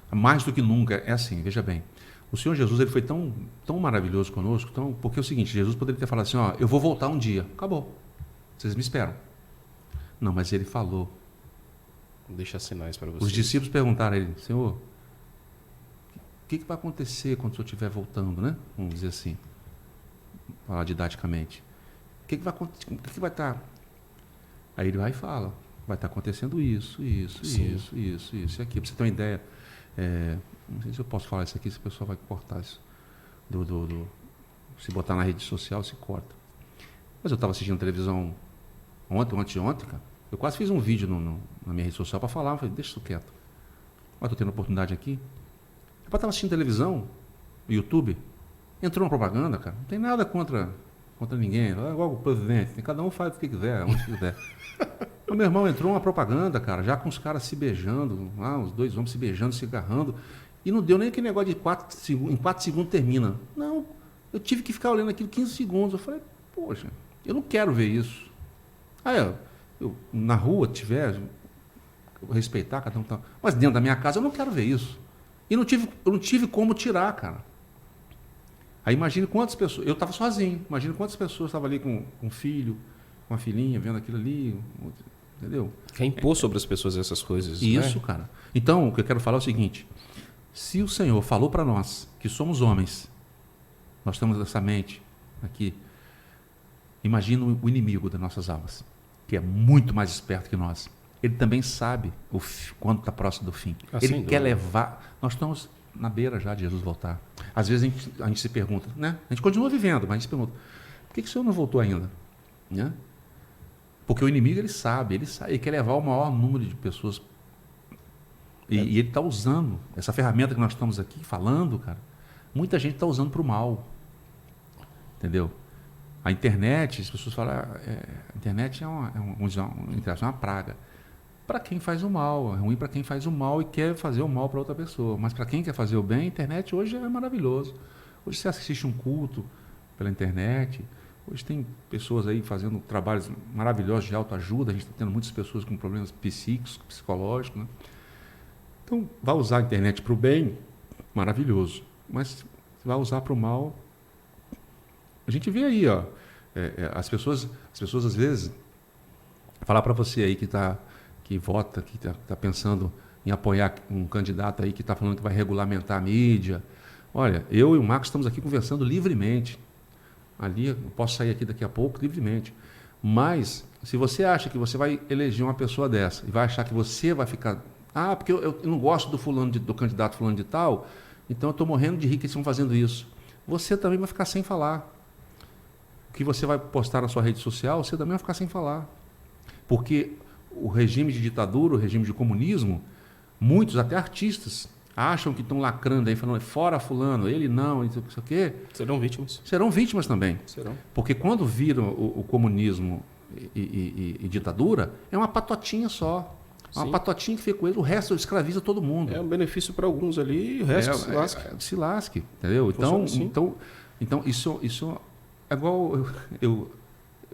mais do que nunca, é assim, veja bem. O Senhor Jesus ele foi tão maravilhoso conosco, porque é o seguinte, Jesus poderia ter falado assim, eu vou voltar um dia. Acabou. Vocês me esperam. Não, mas ele falou. Vou deixar sinais para vocês. Os discípulos perguntaram a ele, Senhor, o que vai acontecer quando o Senhor estiver voltando, né? Vamos dizer assim, falar didaticamente. O que vai acontecer? O que vai estar? Aí ele vai e fala, vai estar acontecendo isso e aqui. Para você ter uma ideia, não sei se eu posso falar isso aqui, se o pessoal vai cortar isso. Se botar na rede social, se corta. Mas eu estava assistindo televisão ontem, cara. Eu quase fiz um vídeo na minha rede social para falar. Eu falei, deixa isso quieto. Mas estou tendo oportunidade aqui. Eu estava assistindo televisão, YouTube, entrou uma propaganda, cara. Não tem nada contra ninguém. É igual o presidente. Cada um faz o que quiser, onde quiser. O meu irmão entrou uma propaganda, cara, já com os caras se beijando, os dois homens se beijando, se agarrando. E não deu nem aquele negócio de 4 segundos, em 4 segundos termina. Não, eu tive que ficar olhando aquilo 15 segundos. Eu falei, poxa, eu não quero ver isso. Eu na rua tiver, eu vou respeitar, cada um tá. Mas dentro da minha casa eu não quero ver isso. E eu não tive como tirar, cara. Aí imagine quantas pessoas. Eu estava sozinho, imagine quantas pessoas estavam ali com um filho, com uma filhinha, vendo aquilo ali. Entendeu? Quer impor sobre as pessoas essas coisas. Isso, né? cara. Então, o que eu quero falar é o seguinte: se o Senhor falou para nós que somos homens, nós temos essa mente aqui, imagina o inimigo das nossas almas, que é muito mais esperto que nós. Ele também sabe quando está próximo do fim. Ele quer levar. Nós estamos na beira já de Jesus voltar. Às vezes a gente se pergunta, né? A gente continua vivendo, mas a gente se pergunta: por que o Senhor não voltou ainda? Né? Porque o inimigo ele sabe, ele quer levar o maior número de pessoas. E ele está usando essa ferramenta que nós estamos aqui falando, cara. Muita gente está usando para o mal. Entendeu? A internet, as pessoas falam, a internet é uma praga. Para quem faz o mal, é ruim para quem faz o mal e quer fazer o mal para outra pessoa. Mas para quem quer fazer o bem, a internet hoje é maravilhoso. Hoje você assiste um culto pela internet, hoje tem pessoas aí fazendo trabalhos maravilhosos de autoajuda, a gente está tendo muitas pessoas com problemas psíquicos, psicológicos, né? Então, vai usar a internet para o bem, maravilhoso. Mas vai usar para o mal. A gente vê aí, ó, as pessoas às vezes, falar para você aí que vota, que está pensando em apoiar um candidato aí que está falando que vai regulamentar a mídia. Olha, eu e o Marcos estamos aqui conversando livremente. Ali, eu posso sair aqui daqui a pouco livremente. Mas, se você acha que você vai eleger uma pessoa dessa e vai achar que você vai ficar... Ah, porque eu não gosto do candidato fulano de tal, então eu estou morrendo de rir que eles estão fazendo isso. Você também vai ficar sem falar. O que você vai postar na sua rede social, você também vai ficar sem falar. Porque o regime de ditadura, o regime de comunismo, muitos, até artistas, acham que estão lacrando aí, falando, fora fulano, ele não, isso aqui. Serão vítimas. Serão vítimas também. Serão. Porque quando viram o comunismo e ditadura, é uma patotinha só. É uma patotinha que fica com ele, o resto escraviza todo mundo. É um benefício para alguns ali e o resto se lasca. Se lasque, entendeu? Então isso é igual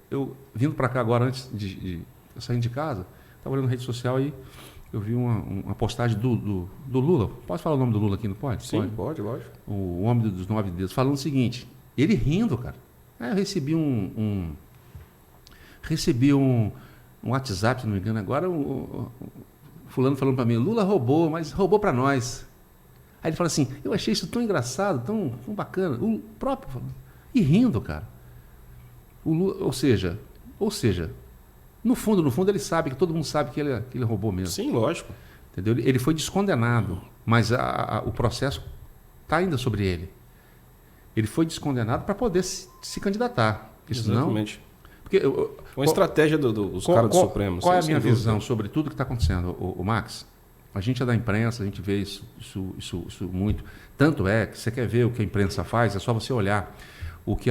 eu vindo para cá agora, antes de sair de casa, estava olhando na rede social e eu vi uma postagem do Lula. Posso falar o nome do Lula aqui, não pode? Sim, pode, lógico. O homem dos 9 dedos, falando o seguinte, ele rindo, cara. Eu recebi um WhatsApp, se não me engano, agora fulano falando para mim, Lula roubou, mas roubou para nós. Aí ele fala assim, eu achei isso tão engraçado, tão bacana. O próprio falando. E rindo, cara. O Lula, ou seja, no fundo ele sabe, que todo mundo sabe que ele roubou mesmo. Sim, lógico. Entendeu? Ele foi descondenado, mas o processo está ainda sobre ele. Ele foi descondenado para poder se candidatar. Exatamente. Porque uma estratégia dos caras do Supremo. Qual é a minha visão sobre tudo que está acontecendo, o Max? A gente é da imprensa, a gente vê isso muito. Tanto é que você quer ver o que a imprensa faz, é só você olhar o que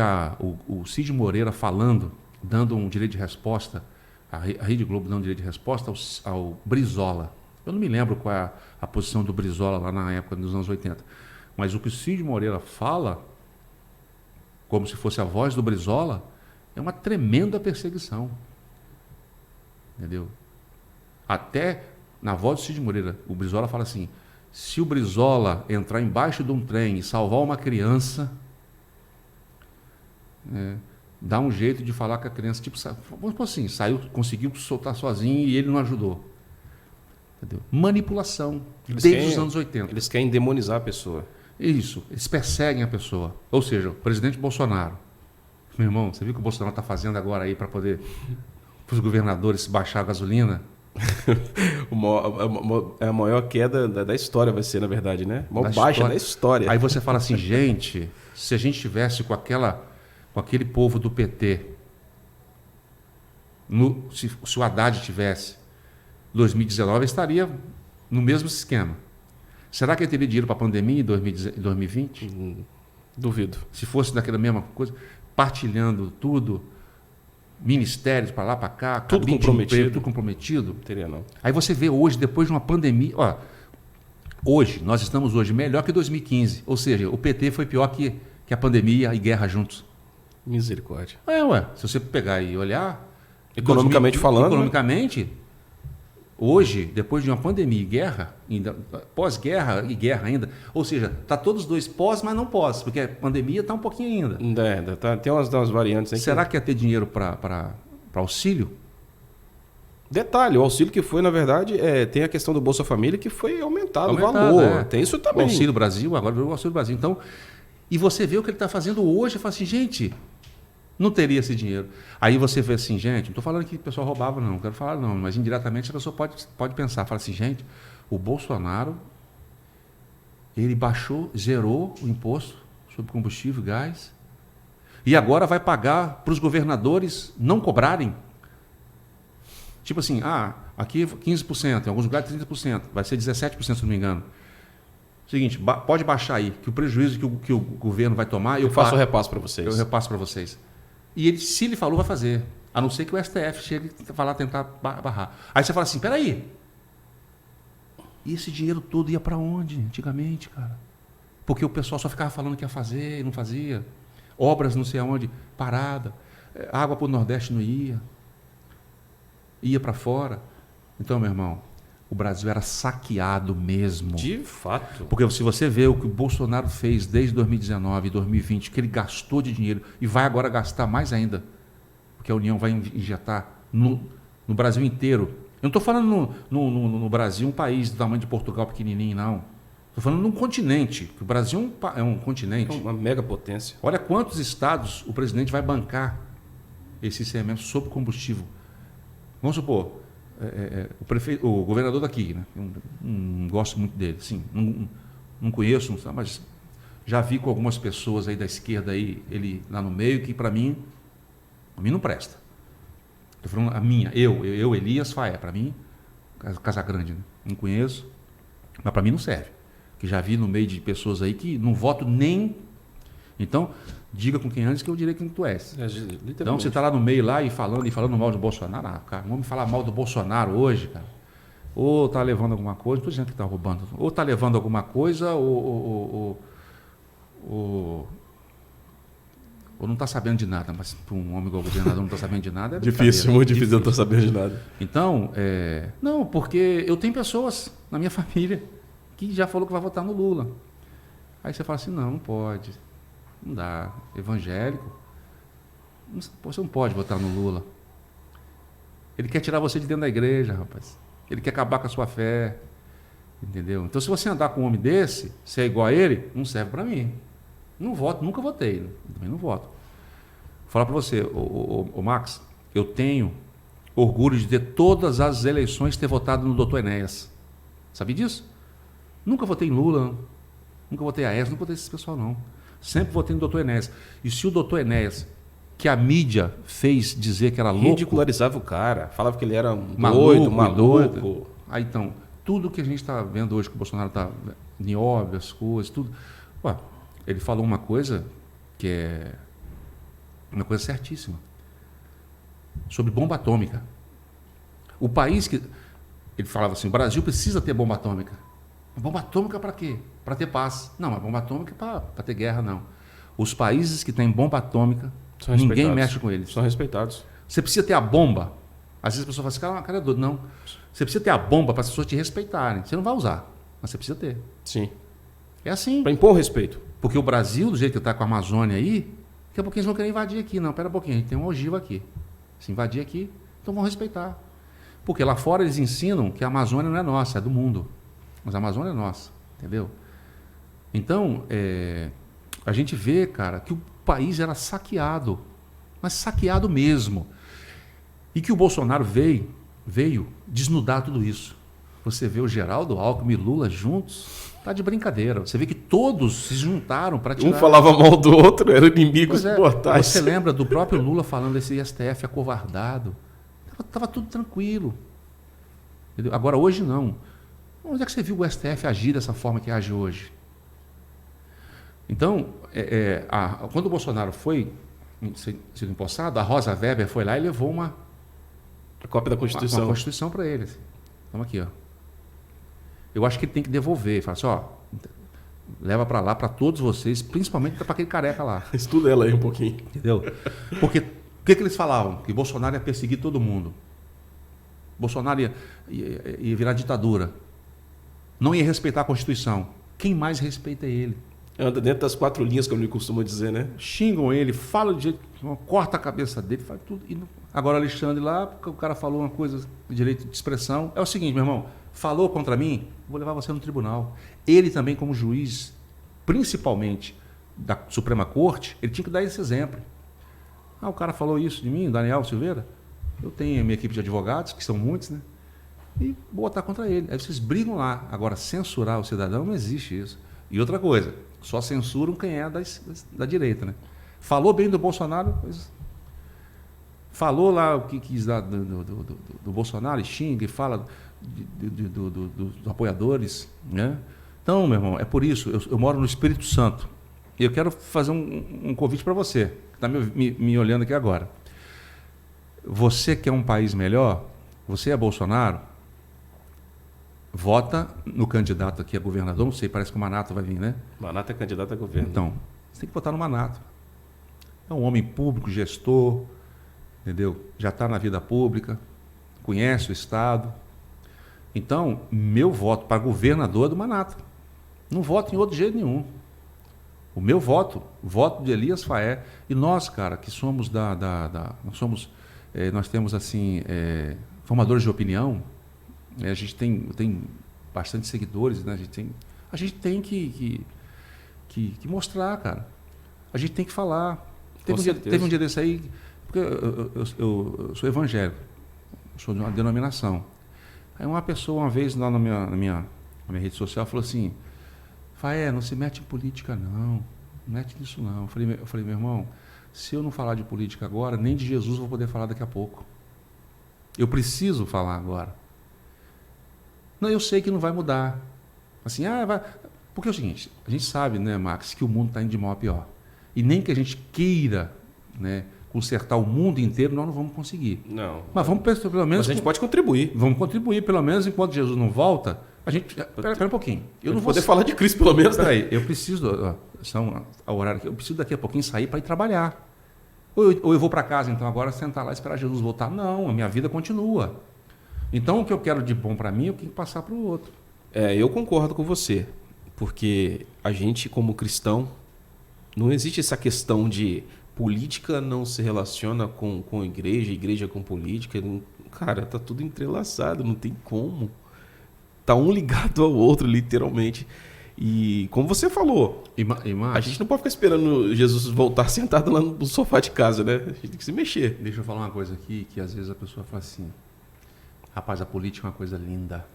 o Cid Moreira falando, dando um direito de resposta, a Rede Globo dando um direito de resposta ao Brizola. Eu não me lembro qual é a posição do Brizola lá na época dos anos 80. Mas o que o Cid Moreira fala, como se fosse a voz do Brizola, é uma tremenda perseguição. Entendeu? Até na voz do Cid Moreira, o Brizola fala assim, se o Brizola entrar embaixo de um trem e salvar uma criança, dá um jeito de falar com a criança, tipo, vamos assim, conseguiu soltar sozinho e ele não ajudou. Entendeu? Manipulação, desde os anos 80. Eles querem demonizar a pessoa. Isso, eles perseguem a pessoa. Ou seja, o presidente Bolsonaro. Meu irmão, você viu o que o Bolsonaro está fazendo agora aí para poder, para os governadores baixar a gasolina? É a maior queda da história, vai ser, na verdade, né? Maior baixa da história. Aí você fala assim, gente, se a gente tivesse com aquele povo do PT, se o Haddad tivesse 2019, estaria no mesmo esquema. Será que ele teria dinheiro para a pandemia em 2020? Duvido. Se fosse daquela mesma coisa, partilhando tudo, ministérios para lá, para cá, tudo comprometido. Tudo comprometido. Não teria, não. Aí você vê hoje, depois de uma pandemia, nós estamos hoje melhor que 2015. Ou seja, o PT foi pior que a pandemia e guerra juntos. Misericórdia. Se você pegar e olhar... Economicamente falando... Economicamente, hoje, depois de uma pandemia e guerra, pós-guerra e guerra ainda, ou seja, está todos os dois pós, mas não pós, porque a pandemia está um pouquinho ainda. Tem umas variantes aí. Será que ia ter dinheiro para auxílio? Detalhe, o auxílio que foi, na verdade, tem a questão do Bolsa Família que foi aumentado o valor. Tem isso também. O Auxílio Brasil, agora virou o Auxílio Brasil. Então, e você vê o que ele está fazendo hoje e fala assim, gente, não teria esse dinheiro. Aí você vê assim, gente, não estou falando que o pessoal roubava, não quero falar não, mas indiretamente a pessoa pode pensar, fala assim, gente, o Bolsonaro, ele zerou o imposto sobre combustível e gás, e agora vai pagar para os governadores não cobrarem. Tipo assim, aqui 15%, em alguns lugares 30%, vai ser 17%, se não me engano. Seguinte, pode baixar aí, que o prejuízo que o governo vai tomar... Eu faço o repasso para vocês. Eu repasso para vocês. E ele, se ele falou, vai fazer. A não ser que o STF chegue e vá lá tentar barrar. Aí você fala assim, peraí. E esse dinheiro todo ia para onde antigamente, cara? Porque o pessoal só ficava falando que ia fazer e não fazia. Obras não sei aonde, parada. Água para o Nordeste não ia. Ia para fora. Então, meu irmão, o Brasil era saqueado mesmo. De fato. Porque se você vê o que o Bolsonaro fez desde 2019 e 2020, que ele gastou de dinheiro e vai agora gastar mais ainda, porque a União vai injetar no Brasil inteiro. Eu não estou falando no Brasil, um país do tamanho de Portugal pequenininho, não. Estou falando num continente, que o Brasil é um continente. É uma mega potência. Olha quantos estados o presidente vai bancar esse ICMS sobre combustível. Vamos supor, o governador daqui, né? Eu não gosto muito dele, sim, não conheço, mas já vi com algumas pessoas aí da esquerda, aí, ele lá no meio, que para mim não presta. Estou falando a minha, eu Elias Faé, para mim, Casa Grande, né? Não conheço, mas para mim não serve. Que já vi no meio de pessoas aí que não voto nem. Então, diga com quem antes que eu direi quem tu és. Então, você está lá no meio lá e falando mal do Bolsonaro. Ah, cara, vamos falar mal do Bolsonaro hoje, cara. Ou está levando alguma coisa, não estou dizendo que está roubando. Ou está levando alguma coisa, ou não está sabendo de nada. Mas para um homem igual o governador não está sabendo de nada. Difícil, muito difícil não estar sabendo de nada. Então, não, porque eu tenho pessoas na minha família que já falou que vai votar no Lula. Aí você fala assim, não pode. Não dá. Evangélico. Você não pode votar no Lula. Ele quer tirar você de dentro da igreja, rapaz. Ele quer acabar com a sua fé. Entendeu? Então, se você andar com um homem desse, se é igual a ele, não serve para mim. Não voto, nunca votei. Também não voto. Vou falar para você, o Max, eu tenho orgulho de ter todas as eleições ter votado no Dr. Enéas. Sabia disso? Nunca votei em Lula, nunca votei a Aécio, nunca votei esse pessoal, não. Sempre votei no Dr. Enéas. E se o Dr. Enéas, que a mídia fez dizer que era louco... Ridicularizava o cara, falava que ele era maluco. Aí então, tudo que a gente está vendo hoje, que o Bolsonaro está... Nióbio, as coisas, tudo... Ué, ele falou uma coisa que é uma coisa certíssima. Sobre bomba atômica. O país que... Ele falava assim, o Brasil precisa ter bomba atômica. Bomba atômica para quê? Para ter paz. Não, a bomba atômica é para ter guerra, não. Os países que têm bomba atômica, ninguém mexe com eles. São respeitados. Você precisa ter a bomba. Às vezes a pessoa fala assim, cara é doido. Não. Você precisa ter a bomba para as pessoas te respeitarem. Você não vai usar, mas você precisa ter. Sim. É assim. Para impor respeito. Porque o Brasil, do jeito que está com a Amazônia aí, daqui a pouquinho eles vão querer invadir aqui. Não, pera um pouquinho, a gente tem uma ogiva aqui. Se invadir aqui, então vão respeitar. Porque lá fora eles ensinam que a Amazônia não é nossa, é do mundo. Mas a Amazônia é nossa, entendeu? Então, a gente vê, cara, que o país era saqueado, mas saqueado mesmo. E que o Bolsonaro veio desnudar tudo isso. Você vê o Geraldo Alckmin e Lula juntos, tá de brincadeira. Você vê que todos se juntaram para tirar... Um falava mal do outro, eram inimigos mortais. Você lembra do próprio Lula falando desse STF acovardado? Tava tudo tranquilo. Entendeu? Agora, hoje não. Onde é que você viu o STF agir dessa forma que age hoje? Então, quando o Bolsonaro foi sido empossado, a Rosa Weber foi lá e levou uma cópia da Constituição. Uma Constituição para ele. Assim. Toma aqui, ó. Eu acho que ele tem que devolver. Fala assim, ó, leva para lá para todos vocês, principalmente para aquele careca lá. Estuda ela aí um pouquinho. Entendeu? Porque o que eles falavam? Que Bolsonaro ia perseguir todo mundo. Bolsonaro ia virar ditadura. Não ia respeitar a Constituição. Quem mais respeita ele? Anda dentro das 4 linhas, como ele costuma dizer, né? Xingam ele, falam de jeito, corta a cabeça dele, faz tudo. Agora, Alexandre lá, o cara falou uma coisa de direito de expressão. É o seguinte, meu irmão, falou contra mim, vou levar você no tribunal. Ele também, como juiz, principalmente da Suprema Corte, ele tinha que dar esse exemplo. O cara falou isso de mim, Daniel Silveira. Eu tenho a minha equipe de advogados, que são muitos, né? E vou botar contra ele. Aí vocês brigam lá. Agora, censurar o cidadão, não existe isso. E outra coisa, só censuram quem é da direita, né? Falou bem do Bolsonaro, pois... falou lá o que quis do Bolsonaro, e xinga e fala dos apoiadores, né? Então, meu irmão, é por isso, eu moro no Espírito Santo. E eu quero fazer um convite para você. está me olhando aqui agora. Você quer um país melhor? Você é Bolsonaro? Vota no candidato aqui a governador. Não sei, parece que o Manato vai vir, né? Manato é candidato a governo. Então, você tem que votar no Manato. É um homem público, gestor, entendeu? Já está na vida pública, conhece o Estado. Então, meu voto para governador é do Manato. Não voto em outro jeito nenhum. O meu voto de Elias Faé. E nós, cara, que somos nós temos, assim, formadores de opinião, a gente tem bastante seguidores, né? A gente tem que mostrar, cara. A gente tem que falar. Teve um dia desse aí, porque eu sou evangélico, sou de uma denominação. Aí uma pessoa, uma vez, lá na minha rede social, falou assim: Faé, não se mete em política, não mete nisso, não. Eu falei, meu irmão, se eu não falar de política agora, nem de Jesus eu vou poder falar daqui a pouco. Eu preciso falar agora. Não, eu sei que não vai mudar. Assim, vai. Porque é o seguinte, a gente sabe, né, Max, que o mundo está indo de mal a pior. E nem que a gente queira, né, consertar o mundo inteiro, nós não vamos conseguir. Não. Mas vamos pensar, pelo menos. Mas a gente pode contribuir. Vamos contribuir, pelo menos enquanto Jesus não volta. A gente. Pera um pouquinho. Eu não vou poder falar de Cristo, pelo menos. Peraí, eu preciso. Ao horário aqui, eu preciso daqui a pouquinho sair para ir trabalhar. Ou eu vou para casa, então, agora sentar lá e esperar Jesus voltar. Não, a minha vida continua. Então, o que eu quero de bom para mim, eu tenho que passar para o outro. Eu concordo com você. Porque a gente, como cristão, não existe essa questão de política não se relaciona com igreja com política. Cara, tá tudo entrelaçado, não tem como. Tá um ligado ao outro, literalmente. E como você falou, a gente não pode ficar esperando Jesus voltar sentado lá no sofá de casa, né? A gente tem que se mexer. Deixa eu falar uma coisa aqui, que às vezes a pessoa fala assim: rapaz, a política é uma coisa linda.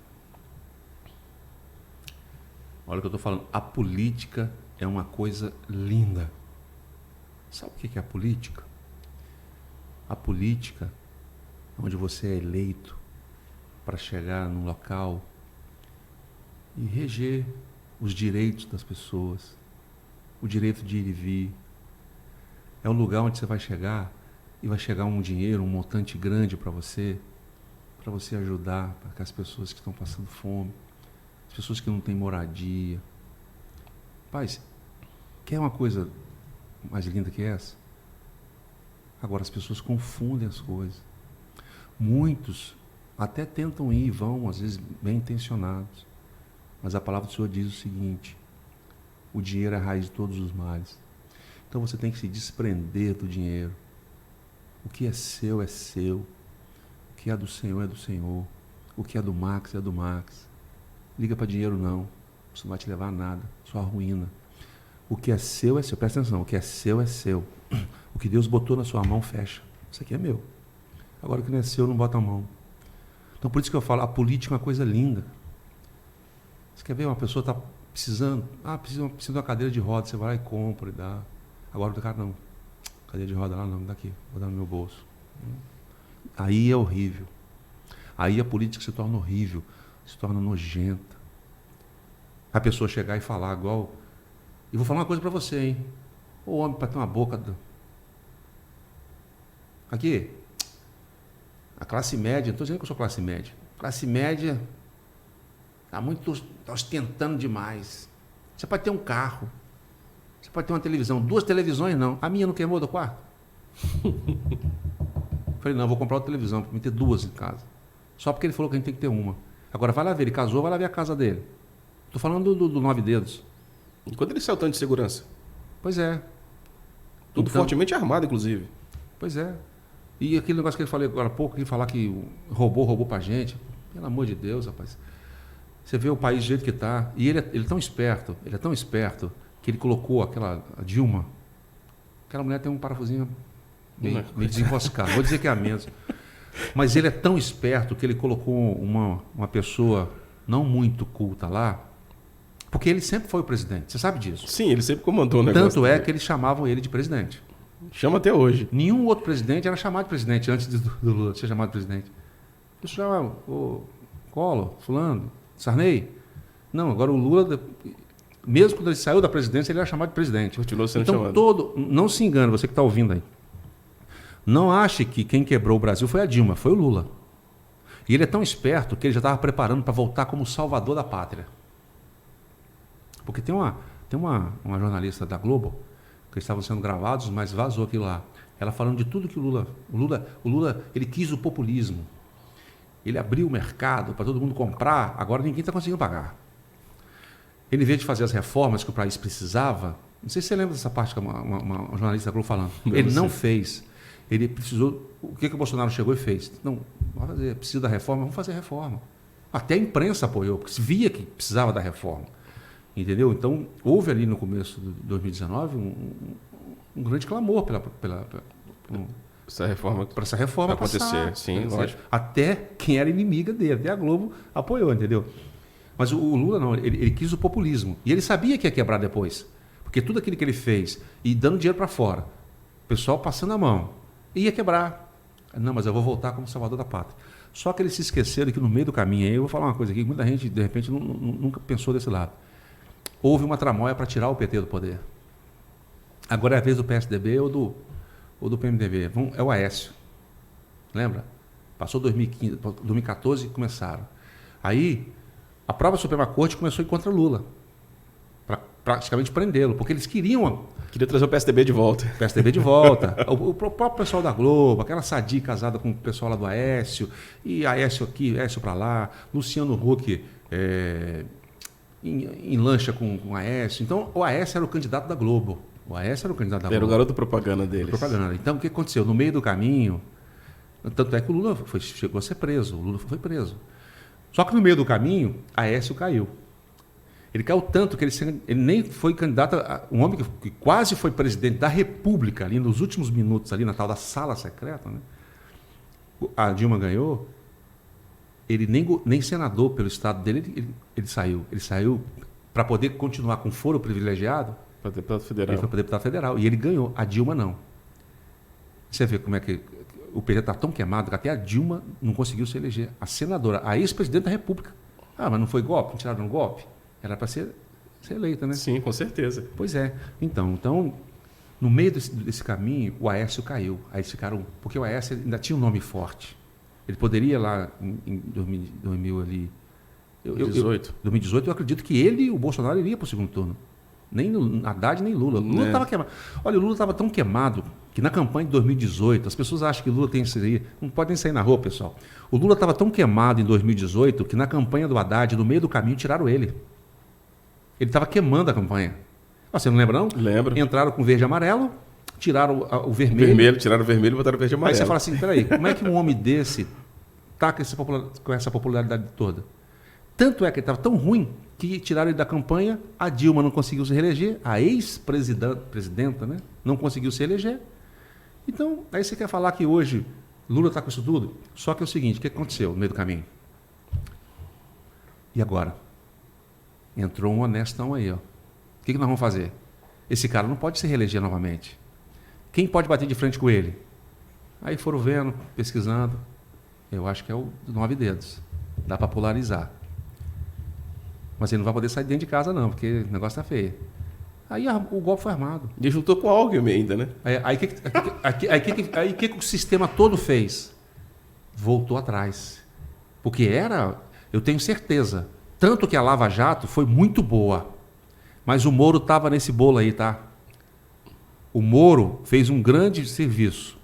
Olha o que eu estou falando. A política é uma coisa linda. Sabe o que é a política? A política é onde você é eleito para chegar num local e reger os direitos das pessoas, o direito de ir e vir. É um lugar onde você vai chegar e vai chegar um dinheiro, um montante grande para você ajudar para as pessoas que estão passando fome, as pessoas que não têm moradia. Rapaz, quer uma coisa mais linda que essa? Agora, as pessoas confundem as coisas. Muitos até tentam ir e vão, às vezes bem intencionados. Mas a palavra do Senhor diz o seguinte: o dinheiro é a raiz de todos os males. Então você tem que se desprender do dinheiro. O que é seu é seu. O que é do Senhor é do Senhor. O que é do Max é do Max. Liga para dinheiro não. Isso não vai te levar a nada. Só a ruína. O que é seu é seu. Presta atenção. O que é seu é seu. O que Deus botou na sua mão, fecha. Isso aqui é meu. Agora o que não é seu, não bota a mão. Então por isso que eu falo, a política é uma coisa linda. Você quer ver uma pessoa está precisando? Precisa de uma cadeira de roda. Você vai lá e compra e dá. Agora o cara não. Cadeira de roda lá não, daqui. Vou dar no meu bolso. Aí é horrível. Aí a política se torna horrível. Se torna nojenta. A pessoa chegar e falar igual... E vou falar uma coisa para você, hein? O homem para ter uma boca... Aqui. A classe média, não estou dizendo que eu sou classe média. Classe média está ostentando demais. Você pode ter um carro. Você pode ter uma televisão. 2 televisões, não. A minha não queimou do quarto? Falei, não, vou comprar outra televisão, para me ter 2 em casa. Só porque ele falou que a gente tem que ter uma. Agora, vai lá ver, ele casou, vai lá ver a casa dele. Estou falando do 9 dedos. E quando ele saiu tanto de segurança? Pois é. Tudo então, fortemente armado, inclusive. Pois é. E aquele negócio que ele falou agora há pouco, que ele falar que roubou pra gente. Pelo amor de Deus, rapaz. Você vê o país do jeito que está. E ele é tão esperto, que ele colocou a Dilma. Aquela mulher tem um parafusinho meio desenroscado. Vou dizer que é a mesma. Mas ele é tão esperto que ele colocou uma pessoa não muito culta lá, porque ele sempre foi o presidente. Você sabe disso? Sim, ele sempre comandou o negócio. Tanto é que eles chamavam ele de presidente. Chama até hoje. Nenhum outro presidente era chamado de presidente antes do Lula ser chamado de presidente. Isso chamava o Collor, fulano, Sarney. Não, agora o Lula Mesmo quando ele saiu da presidência, ele era chamado de presidente. Continuou sendo então, chamado. Não se engane, você que está ouvindo aí. Não ache que quem quebrou o Brasil foi a Dilma, foi o Lula. E ele é tão esperto que ele já estava preparando para voltar como salvador da pátria. Porque tem uma jornalista da Globo, que eles estavam sendo gravados, mas vazou aquilo lá. Ela falando de tudo que o Lula, ele quis o populismo. Ele abriu o mercado para todo mundo comprar, agora ninguém está conseguindo pagar. Ele, em vez de fazer as reformas que o país precisava, não sei se você lembra dessa parte que uma jornalista da Globo falando, ele não fez. Ele precisou, o que o Bolsonaro chegou e fez? Não, vamos fazer, precisa da reforma, vamos fazer a reforma. Até a imprensa apoiou, porque se via que precisava da reforma. Entendeu? Então, houve ali no começo de 2019 um grande clamor para essa reforma acontecer. Passar, sim, lógico. Até quem era inimiga dele, até a Globo apoiou, entendeu? Mas o Lula não, ele quis o populismo. E ele sabia que ia quebrar depois. Porque tudo aquilo que ele fez, e dando dinheiro para fora, o pessoal passando a mão, ia quebrar. Não, mas eu vou voltar como salvador da pátria. Só que eles se esqueceram que no meio do caminho, aí eu vou falar uma coisa aqui, que muita gente, de repente, nunca pensou desse lado. Houve uma tramóia para tirar o PT do poder. Agora é a vez do PSDB ou do PMDB. É o Aécio. Lembra? Passou 2015, 2014 e começaram. Aí, a própria Suprema Corte começou a ir contra Lula. Para praticamente prendê-lo. Porque eles queriam... Queria trazer o PSDB de volta. PSDB de volta. O próprio pessoal da Globo, aquela Sadi casada com o pessoal lá do Aécio. E Aécio aqui, Aécio para lá. Luciano Huck... Em lancha com o Aécio. Então, o Aécio era o candidato da Globo. Era o garoto propaganda deles. Propaganda. Então, o que aconteceu? No meio do caminho, tanto é que o Lula chegou a ser preso. O Lula foi preso. Só que no meio do caminho, Aécio caiu. Ele caiu tanto que ele nem foi candidato um homem que quase foi presidente da República, ali nos últimos minutos, ali na tal da sala secreta, né? A Dilma ganhou. Ele nem senador pelo estado dele, ele saiu. Ele saiu para poder continuar com foro privilegiado. Para deputado federal. Ele foi para deputado federal. E ele ganhou. A Dilma não. Você vê como é que o PT está tão queimado que até a Dilma não conseguiu se eleger. A senadora, a ex-presidente da República. Ah, mas não foi golpe? Não tiraram um golpe? Era para ser eleita, né? Sim, com certeza. Pois é. Então no meio desse caminho, o Aécio caiu. Aí eles ficaram... Porque o Aécio ainda tinha um nome forte. Ele poderia lá em 2000 ali... 2018, eu acredito que ele e o Bolsonaro iriam para o segundo turno. Nem Haddad, nem Lula. Lula estava queimado. Olha, o Lula estava tão queimado que na campanha de 2018, as pessoas acham que o Lula tem que sair. Não podem sair na rua, pessoal. O Lula estava tão queimado em 2018 que na campanha do Haddad, no meio do caminho, tiraram ele. Ele estava queimando a campanha. Você não lembra, não? Lembro. Entraram com verde e amarelo, tiraram o vermelho. Tiraram o vermelho e botaram o verde e amarelo. Aí você fala assim, peraí, como é que um homem desse está com essa popularidade toda? Tanto é que ele estava tão ruim que tiraram ele da campanha, a Dilma não conseguiu se reeleger, a ex-presidenta, né, não conseguiu se eleger. Então, aí você quer falar que hoje Lula está com isso tudo? Só que é o seguinte, o que aconteceu no meio do caminho? E agora? Entrou um honestão aí, ó. O que nós vamos fazer? Esse cara não pode se reeleger novamente. Quem pode bater de frente com ele? Aí foram vendo, pesquisando. Eu acho que é o 9 dedos. Dá para polarizar. Mas ele não vai poder sair dentro de casa, não, porque o negócio está feio. Aí o golpe foi armado. E juntou com o Alckmin ainda, né? Aí o que o sistema todo fez? Voltou atrás. Porque eu tenho certeza, tanto que a Lava Jato foi muito boa, mas o Moro estava nesse bolo aí, tá? O Moro fez um grande serviço.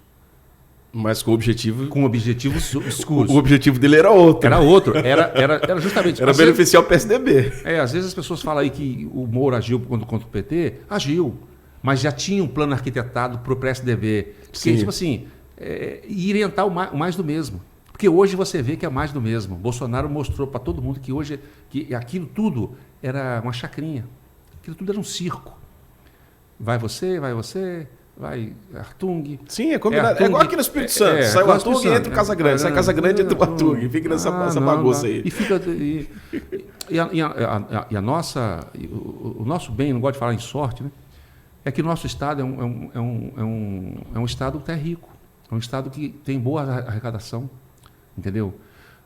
Mas com objetivos escuros. O objetivo dele era outro. Era justamente... Era beneficiar o PSDB. Às vezes as pessoas falam aí que o Moro agiu contra o PT. Agiu. Mas já tinha um plano arquitetado para o PSDB. Porque, tipo assim, orientar o mais do mesmo. Porque hoje você vê que é mais do mesmo. Bolsonaro mostrou para todo mundo que hoje que aquilo tudo era uma chacrinha. Aquilo tudo era um circo. Vai você, vai Artung. Sim, é combinado. É igual aqui no Espírito Santo. Sai o Artung e entra o Casa Grande. Sai Casa Grande e entra o Artung. Fica nessa bagunça aí. E a nossa... O nosso bem, não gosto de falar em sorte, né? É que o nosso estado é um estado até rico. É um estado que tem boa arrecadação. Entendeu?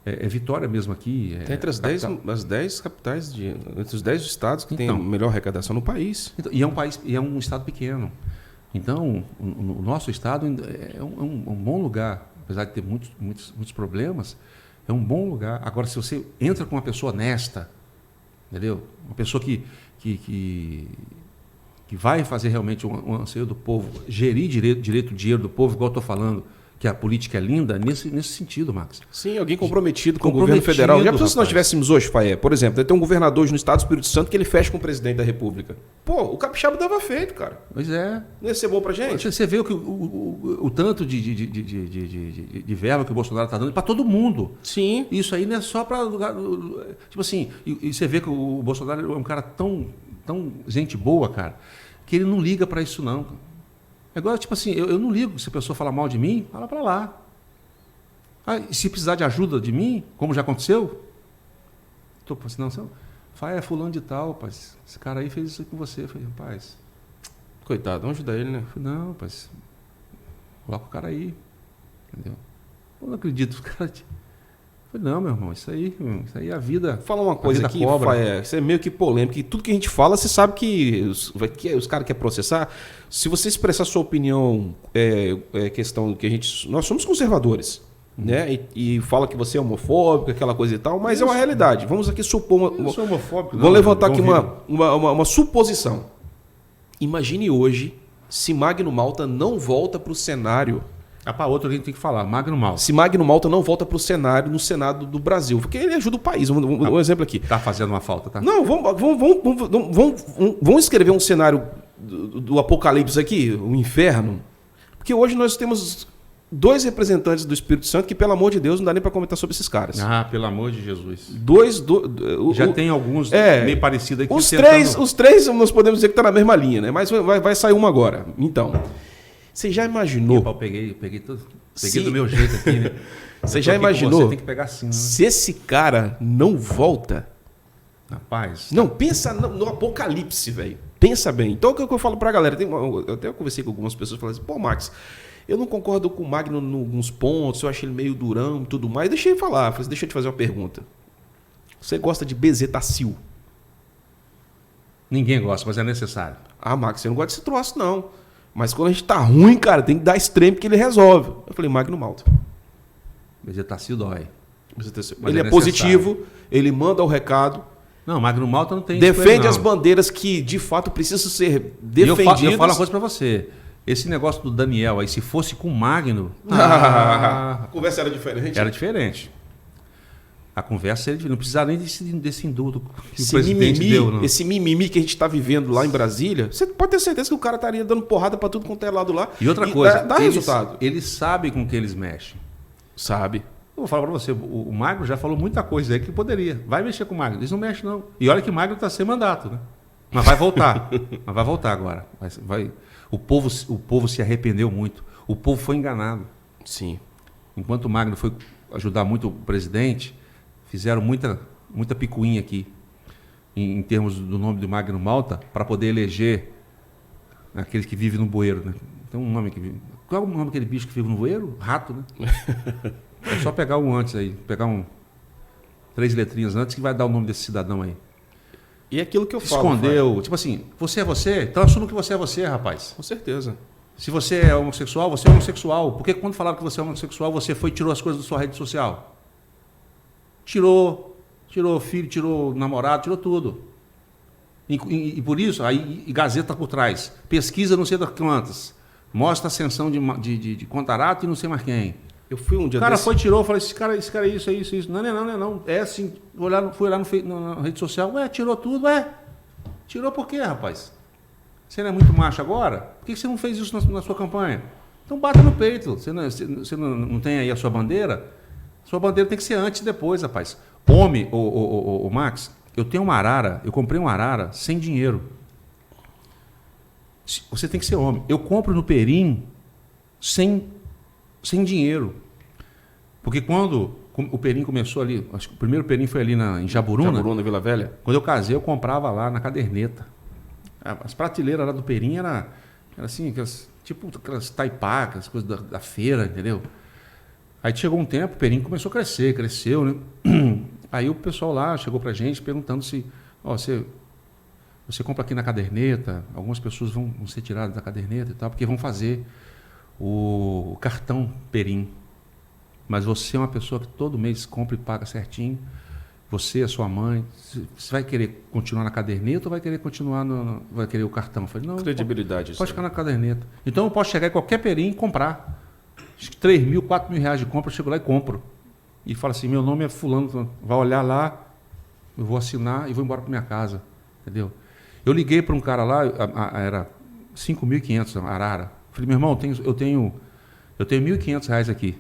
É Vitória mesmo aqui. Tá entre as 10 capitais, entre os 10 estados que tem a melhor arrecadação no país. Então, e é um estado pequeno. Então, o nosso estado é um bom lugar, apesar de ter muitos problemas, é um bom lugar. Agora, se você entra com uma pessoa honesta, entendeu? Uma pessoa que vai fazer realmente um anseio do povo, gerir direito o dinheiro do povo, igual eu estou falando, que a política é linda, nesse sentido, Max. Sim, alguém comprometido com o governo federal. Já pensou se nós tivéssemos hoje, Faé? Por exemplo, tem um governador hoje no estado do Espírito Santo que ele fecha com o presidente da República. Pô, o capixaba dava feito, cara. Pois é. Não ia ser bom pra gente? Você vê o tanto de verba que o Bolsonaro está dando para todo mundo. Sim. Isso aí não é só para... Tipo assim, e você vê que o Bolsonaro é um cara tão gente boa, cara, que ele não liga para isso, não. Agora, tipo assim, eu não ligo. Se a pessoa falar mal de mim, fala para lá. Se precisar de ajuda de mim, como já aconteceu, estou assim, não, é fulano de tal, rapaz. Esse cara aí fez isso com você. Eu falei, rapaz... Coitado, vamos ajudar ele, né? Eu falei, não, rapaz, coloca o cara aí. Entendeu? Eu não acredito. O cara... Eu falei, não, meu irmão, isso aí é a vida. Fala uma coisa aqui, isso é meio que polêmico. E tudo que a gente fala, você sabe que os caras querem processar. Se você expressar sua opinião, questão que nós somos conservadores, né? E fala que você é homofóbico, aquela coisa e tal, mas é uma realidade. Vamos aqui supor eu sou homofóbico. Vou levantar aqui uma suposição. Imagine hoje se Magno Malta não volta para o cenário. Para outro a gente tem que falar, Magno Malta. Se Magno Malta não volta para o cenário no Senado do Brasil, porque ele ajuda o país. Um exemplo aqui. Está fazendo uma falta, tá? Não, vamos escrever um cenário do apocalipse aqui, o inferno. Porque hoje nós temos 2 representantes do Espírito Santo que, pelo amor de Deus, não dá nem para comentar sobre esses caras. Pelo amor de Jesus. Já tem alguns meio parecidos aqui. Os três nós podemos dizer que estão na mesma linha, né? Mas vai sair uma agora. Então... Você já imaginou? Eu peguei tudo. Peguei do meu jeito aqui, né? Você já imaginou? Você tem que pegar assim, né? Se esse cara não volta. Rapaz. Não, pensa no apocalipse, velho. Pensa bem. Então, o que eu falo pra galera? Eu até conversei com algumas pessoas e falei assim: pô, Max, eu não concordo com o Magno em alguns pontos, eu acho ele meio durão e tudo mais. Deixei ele falar. Falei, deixa eu te fazer uma pergunta. Você gosta de bezetacil? Ninguém gosta, mas é necessário. Max, eu não gosto desse troço, não. Mas quando a gente tá ruim, cara, tem que dar extremo que ele resolve. Eu falei, Magno Malta. Bezetacil dói. Ele é positivo, ele manda o recado. Não, Magno Malta não tem... Defende as bandeiras que, de fato, precisam ser defendidas. Eu falo uma coisa para você. Esse negócio do Daniel aí, se fosse com o Magno... A conversa era diferente? Era diferente. A conversa seria diferente. Não precisava nem desse indulto que o presidente deu. Não. Esse mimimi que a gente está vivendo lá em Brasília, você pode ter certeza que o cara estaria dando porrada para tudo quanto é lado lá. E outra coisa, dá resultado. Eles sabem com que eles mexem. Sabe. Eu vou falar para você, o Magno já falou muita coisa aí que poderia. Vai mexer com o Magno. Eles não mexem, não. E olha que o Magno está sem mandato, né? Mas vai voltar. Mas vai voltar agora. O povo se arrependeu muito. O povo foi enganado. Sim. Enquanto o Magno foi ajudar muito o presidente, fizeram muita picuinha aqui, em termos do nome do Magno Malta, para poder eleger aqueles que vivem no bueiro. Né? Tem um nome que vive. Qual é o nome daquele bicho que vive no bueiro? Rato, né? É só pegar um antes aí, pegar 3 letrinhas antes que vai dar o nome desse cidadão aí. E é aquilo que eu falo. Escondeu. Tipo assim, você é você? Então assuma que você é você, rapaz. Com certeza. Se você é homossexual, você é homossexual. Porque quando falaram que você é homossexual, você foi e tirou as coisas da sua rede social? Tirou filho, tirou namorado, tirou tudo. E por isso, aí Gazeta por trás. Pesquisa não sei das quantas. Mostra a ascensão de Contarato e não sei mais quem. Eu fui um dia O cara foi, tirou, falei, esse cara é isso. Não. É assim, fui lá na rede social, tirou tudo, Tirou por quê, rapaz? Você não é muito macho agora? Por que você não fez isso na sua campanha? Então bata no peito. Você não tem aí a sua bandeira? Sua bandeira tem que ser antes e depois, rapaz. Homem, o Max, eu tenho uma arara, eu comprei uma arara sem dinheiro. Você tem que ser homem. Eu compro no Perim sem dinheiro. Porque quando o Perim começou ali, acho que o primeiro Perim foi ali em Jaburuna. Jaburuna, Vila Velha. Quando eu casei, eu comprava lá na caderneta. As prateleiras lá do Perim era assim, tipo aquelas taipacas, coisas da feira, entendeu? Aí chegou um tempo, o Perim começou a crescer, cresceu, né? Aí o pessoal lá chegou pra gente perguntando se, ó, você compra aqui na caderneta, algumas pessoas vão ser tiradas da caderneta e tal, porque vão fazer o cartão Perim. Mas você é uma pessoa que todo mês compra e paga certinho. Você, a sua mãe, você vai querer continuar na caderneta ou vai querer continuar vai querer o cartão? Eu falei, não, Credibilidade. pode ficar na caderneta. Então eu posso chegar em qualquer Perim e comprar. Acho que 3 mil, 4 mil reais de compra, eu chego lá e compro. E falo assim, meu nome é fulano, vai olhar lá, eu vou assinar e vou embora para minha casa. Entendeu? Eu liguei para um cara lá, era 5.500 Arara. Falei, meu irmão, eu tenho R$1.500 aqui.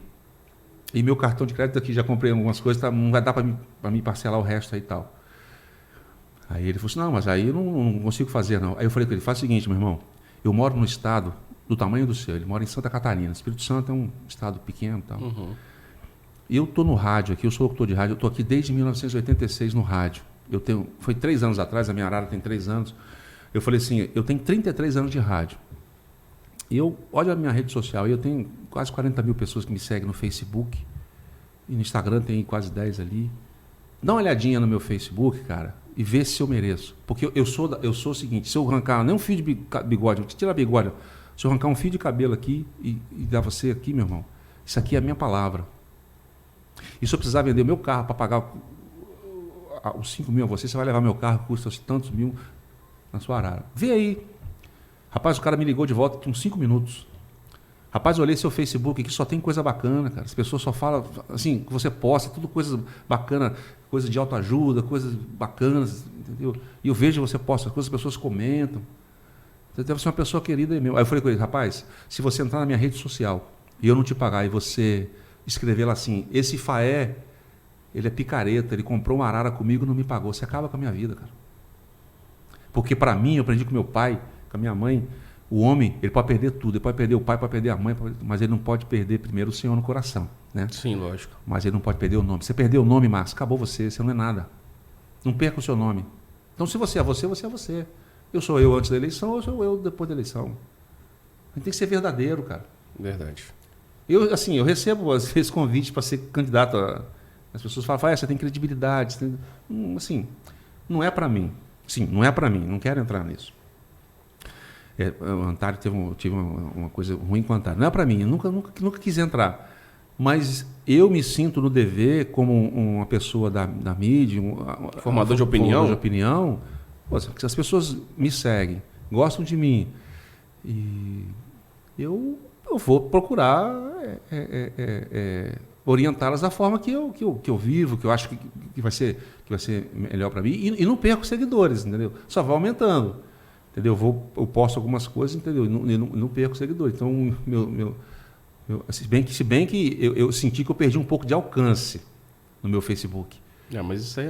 E meu cartão de crédito aqui, já comprei algumas coisas, tá, não vai dar para mim parcelar o resto aí e tal. Aí ele falou assim, não, mas aí eu não consigo fazer não. Aí eu falei com ele, faz o seguinte, meu irmão, eu moro num estado do tamanho do seu, ele mora em Santa Catarina. Espírito Santo é um estado pequeno e tal. Uhum. E eu estou no rádio aqui, eu sou locutor de rádio, eu estou aqui desde 1986 no rádio. Foi 3 anos atrás, a minha Arara tem 3 anos. Eu falei assim, eu tenho 33 anos de rádio. E eu olho a minha rede social e eu tenho quase 40 mil pessoas que me seguem no Facebook. E no Instagram tem quase 10 ali. Dá uma olhadinha no meu Facebook, cara, e vê se eu mereço. Porque eu sou o seguinte, se eu arrancar nem um fio de bigode, tira bigode, se eu arrancar um fio de cabelo aqui e dar você aqui, meu irmão, isso aqui é a minha palavra. E se eu precisar vender o meu carro para pagar os 5 mil a você vai levar meu carro, custa tantos mil na sua Arara. Vê aí. Rapaz, o cara me ligou de volta, tem uns 5 minutos. Rapaz, eu olhei seu Facebook aqui, só tem coisa bacana, cara. As pessoas só falam, assim, que você posta, tudo coisa bacana, coisa de autoajuda, coisas bacanas, entendeu? E eu vejo que você posta coisas, as pessoas comentam. Você deve ser uma pessoa querida meu. Aí eu falei com ele, rapaz, se você entrar na minha rede social e eu não te pagar e você escrever lá assim, esse Faé, ele é picareta, ele comprou uma Arara comigo e não me pagou. Você acaba com a minha vida, cara. Porque para mim, eu aprendi com meu pai, com a minha mãe, o homem, ele pode perder tudo, ele pode perder o pai, pode perder a mãe, mas ele não pode perder primeiro o Senhor no coração, né? Sim, lógico. Mas ele não pode perder o nome. Você perdeu o nome, Márcio, acabou você não é nada. Não perca o seu nome. Então, se você é você, você é você. Eu sou eu antes da eleição, eu sou eu depois da eleição. A gente tem que ser verdadeiro, cara. Verdade. Eu recebo às vezes convites para ser candidato. As pessoas falam, você tem credibilidade. Assim, não é para mim. Sim, não é para mim, não quero entrar nisso. O Antário tive uma coisa ruim com o Antário. Não é para mim, eu nunca quis entrar. Mas eu me sinto no dever, como uma pessoa da mídia, formador de opinião. Pô, se as pessoas me seguem, gostam de mim, e eu vou procurar orientá-las da forma que eu vivo, que eu acho que vai ser melhor para mim. E não perco seguidores, entendeu? Só vai aumentando. Entendeu? Eu posto algumas coisas, entendeu? E não perco seguidores. Então, se bem que eu senti que eu perdi um pouco de alcance no meu Facebook. Mas isso aí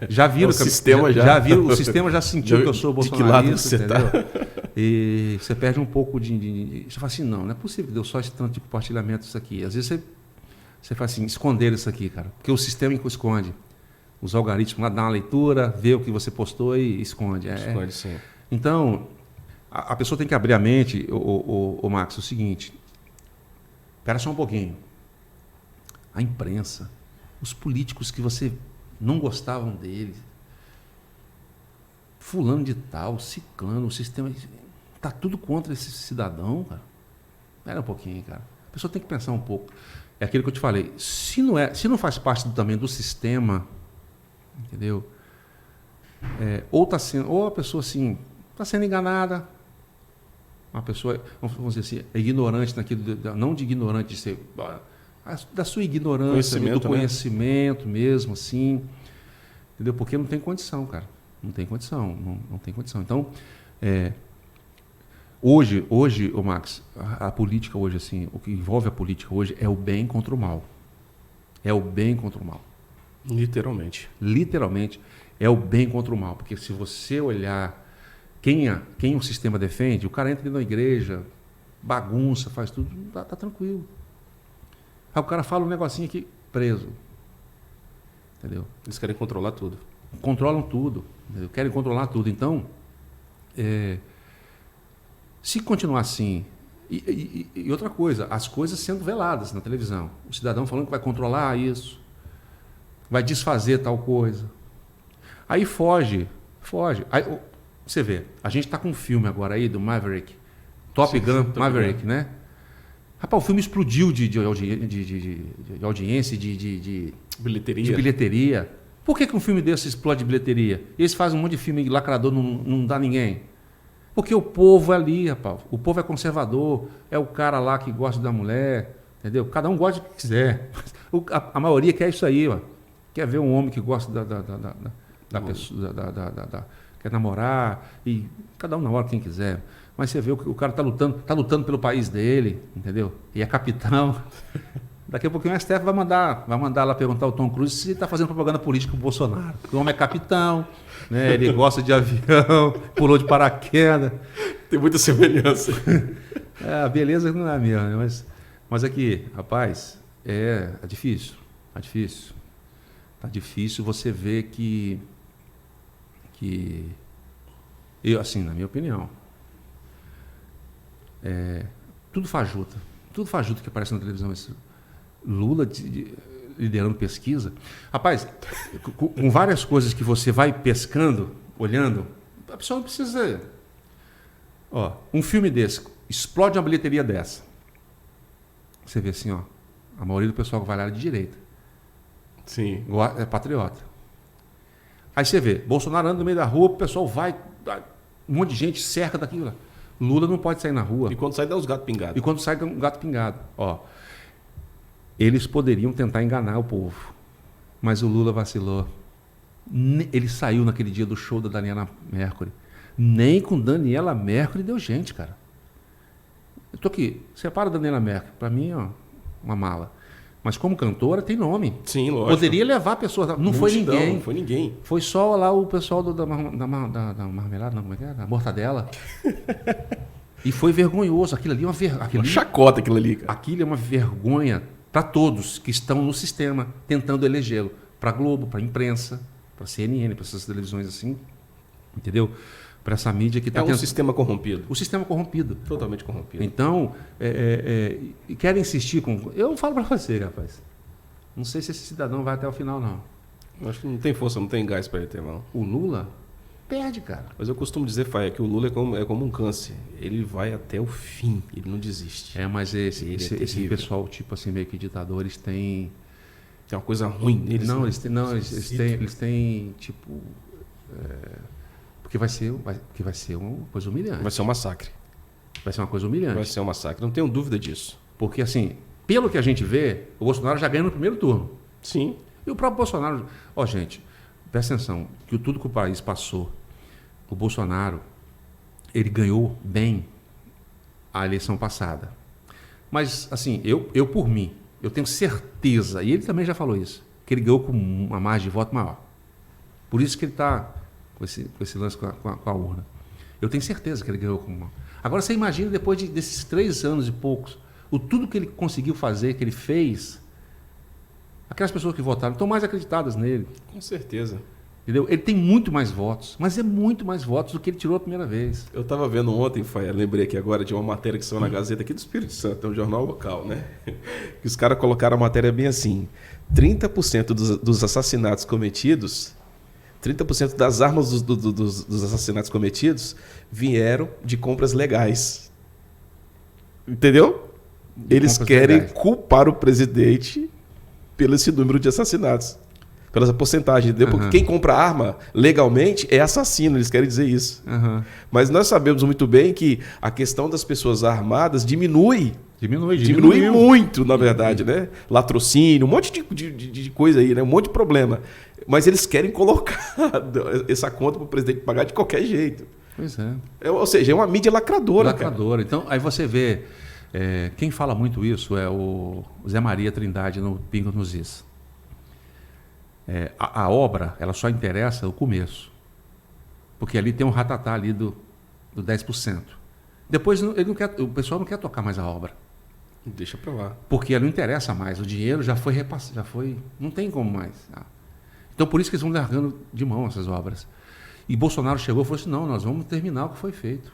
já viram o sistema já viram, o sistema já sentiu que eu sou bolsonarista, de que lado você entendeu? tá? E você perde um pouco de você fala assim, não é possível que deu só esse tanto de compartilhamento isso aqui. Às vezes você fala assim, esconder isso aqui, cara, porque o sistema esconde. Os algoritmos lá dão uma leitura, vê o que você postou e esconde. Esconde, sim. Então, a pessoa tem que abrir a mente, o Max, o seguinte, espera só um pouquinho. A imprensa, os políticos que você não gostavam deles, fulano de tal, ciclano, o sistema, está tudo contra esse cidadão, cara. Espera um pouquinho, cara. A pessoa tem que pensar um pouco. É aquilo que eu te falei, se não faz parte também do sistema, entendeu? Ou a pessoa assim está sendo enganada, uma pessoa, vamos dizer assim, é ignorante naquilo, não de ignorante de ser, da sua ignorância, do conhecimento mesmo, assim, entendeu? Porque não tem condição, cara, não tem condição. Então, hoje, ô Max, a política hoje, assim, o que envolve a política hoje é o bem contra o mal. É o bem contra o mal. Literalmente é o bem contra o mal, porque se você olhar quem o sistema defende, o cara entra dentro da igreja, bagunça, faz tudo, tá tranquilo. Aí o cara fala um negocinho aqui, preso. Entendeu? Eles querem controlar tudo. Controlam tudo, entendeu? Querem controlar tudo. Então, se continuar assim, E outra coisa, as coisas sendo veladas na televisão. O cidadão falando que vai controlar isso, vai desfazer tal coisa. Aí foge. Aí, você vê, a gente está com um filme agora aí do Maverick, Top Gun Maverick, né? Rapaz, o filme explodiu de audiência, de bilheteria. Por que um filme desse explode de bilheteria? Eles fazem um monte de filme lacrador, não dá ninguém. Porque o povo é ali, rapaz. O povo é conservador, é o cara lá que gosta da mulher, entendeu? Cada um gosta do que quiser. A maioria quer isso aí, ó. Quer ver um homem que gosta da pessoa, quer namorar, e cada um namora quem quiser. Mas você vê o cara tá lutando pelo país dele, entendeu? E é capitão. Daqui a pouquinho o STF vai mandar lá perguntar ao Tom Cruise se ele está fazendo propaganda política com o Bolsonaro. Porque o homem é capitão, né? Ele gosta de avião, pulou de paraquedas. Tem muita semelhança. A beleza não é a mesma, né? Mas aqui, rapaz, é difícil. Tá difícil você ver que eu, assim, na minha opinião, tudo fajuta que aparece na televisão. Lula liderando pesquisa. Rapaz, com várias coisas que você vai pescando, olhando, a pessoa não precisa... Ó, um filme desse, explode uma bilheteria dessa. Você vê assim, ó, a maioria do pessoal que vai lá é de direita. Sim. É patriota. Aí você vê, Bolsonaro anda no meio da rua, o pessoal vai, um monte de gente cerca daquilo lá. Lula não pode sair na rua. E quando sai, dá os gatos pingados. E quando sai, dá um gato pingado. Ó, eles poderiam tentar enganar o povo, mas o Lula vacilou. Ele saiu naquele dia do show da Daniela Mercury. Nem com Daniela Mercury deu gente, cara. Eu tô aqui, separa a Daniela Mercury. Para mim, ó, uma mala. Mas como cantora, tem nome. Sim, lógico. Poderia levar pessoas. Não foi ninguém. Não foi ninguém. Foi só lá o pessoal da marmelada, não, como é que é? Da mortadela. E foi vergonhoso. Aquilo ali é uma chacota aquilo ali, cara. Aquilo é uma vergonha para todos que estão no sistema tentando elegê-lo. Para a Globo, para a imprensa, para a CNN, para essas televisões assim. Entendeu? Para essa mídia que está um sistema corrompido. O sistema corrompido. Totalmente corrompido. Então, querem insistir com... Eu falo para você, rapaz. Não sei se esse cidadão vai até o final, não. Acho que não tem força, não tem gás para ele ter, não. O Lula perde, cara. Mas eu costumo dizer, Faia, que o Lula é como um câncer. Ele vai até o fim, ele não desiste. Mas esse pessoal, tipo assim, meio que ditador, eles têm... Tem uma coisa ruim neles. Não, eles têm tipo... Porque vai ser uma coisa humilhante. Vai ser um massacre. Vai ser uma coisa humilhante. Vai ser um massacre, não tenho dúvida disso. Porque, assim, pelo que a gente vê, o Bolsonaro já ganha no primeiro turno. Sim. E o próprio Bolsonaro... Ó, gente, presta atenção, que tudo que o país passou, o Bolsonaro, ele ganhou bem a eleição passada. Mas, assim, eu por mim, eu tenho certeza, e ele também já falou isso, que ele ganhou com uma margem de voto maior. Por isso que ele está... Com esse lance com a urna. Eu tenho certeza que ele ganhou com uma. Agora você imagina, depois desses 3 anos e poucos, tudo que ele conseguiu fazer, que ele fez, aquelas pessoas que votaram estão mais acreditadas nele. Com certeza. Entendeu? Ele tem muito mais votos, mas é muito mais votos do que ele tirou a primeira vez. Eu estava vendo ontem, Faia, lembrei aqui agora de uma matéria que saiu na Gazeta aqui do Espírito Santo, é um jornal local, né? Que os caras colocaram a matéria bem assim: 30% dos assassinatos cometidos... 30% das armas dos assassinatos cometidos vieram de compras legais. Entendeu? Eles querem culpar o presidente pelo esse número de assassinatos. Pela porcentagem. Entendeu? Porque quem compra arma legalmente é assassino. Eles querem dizer isso. Mas nós sabemos muito bem que a questão das pessoas armadas diminui muito, na verdade, né? Latrocínio, um monte de coisa aí, né? Um monte de problema. Mas eles querem colocar essa conta para o presidente pagar de qualquer jeito. Pois é. Ou seja, é uma mídia lacradora. Lacradora. Cara. Então, aí você vê, quem fala muito isso é o Zé Maria Trindade no Pingo nos Is. A obra, ela só interessa o começo. Porque ali tem um ratatá ali do 10%. Depois o pessoal não quer tocar mais a obra. Deixa para lá. Porque não interessa mais. O dinheiro já foi repassado, não tem como mais. Então, por isso que eles vão largando de mão essas obras. E Bolsonaro chegou e falou assim, não, nós vamos terminar o que foi feito.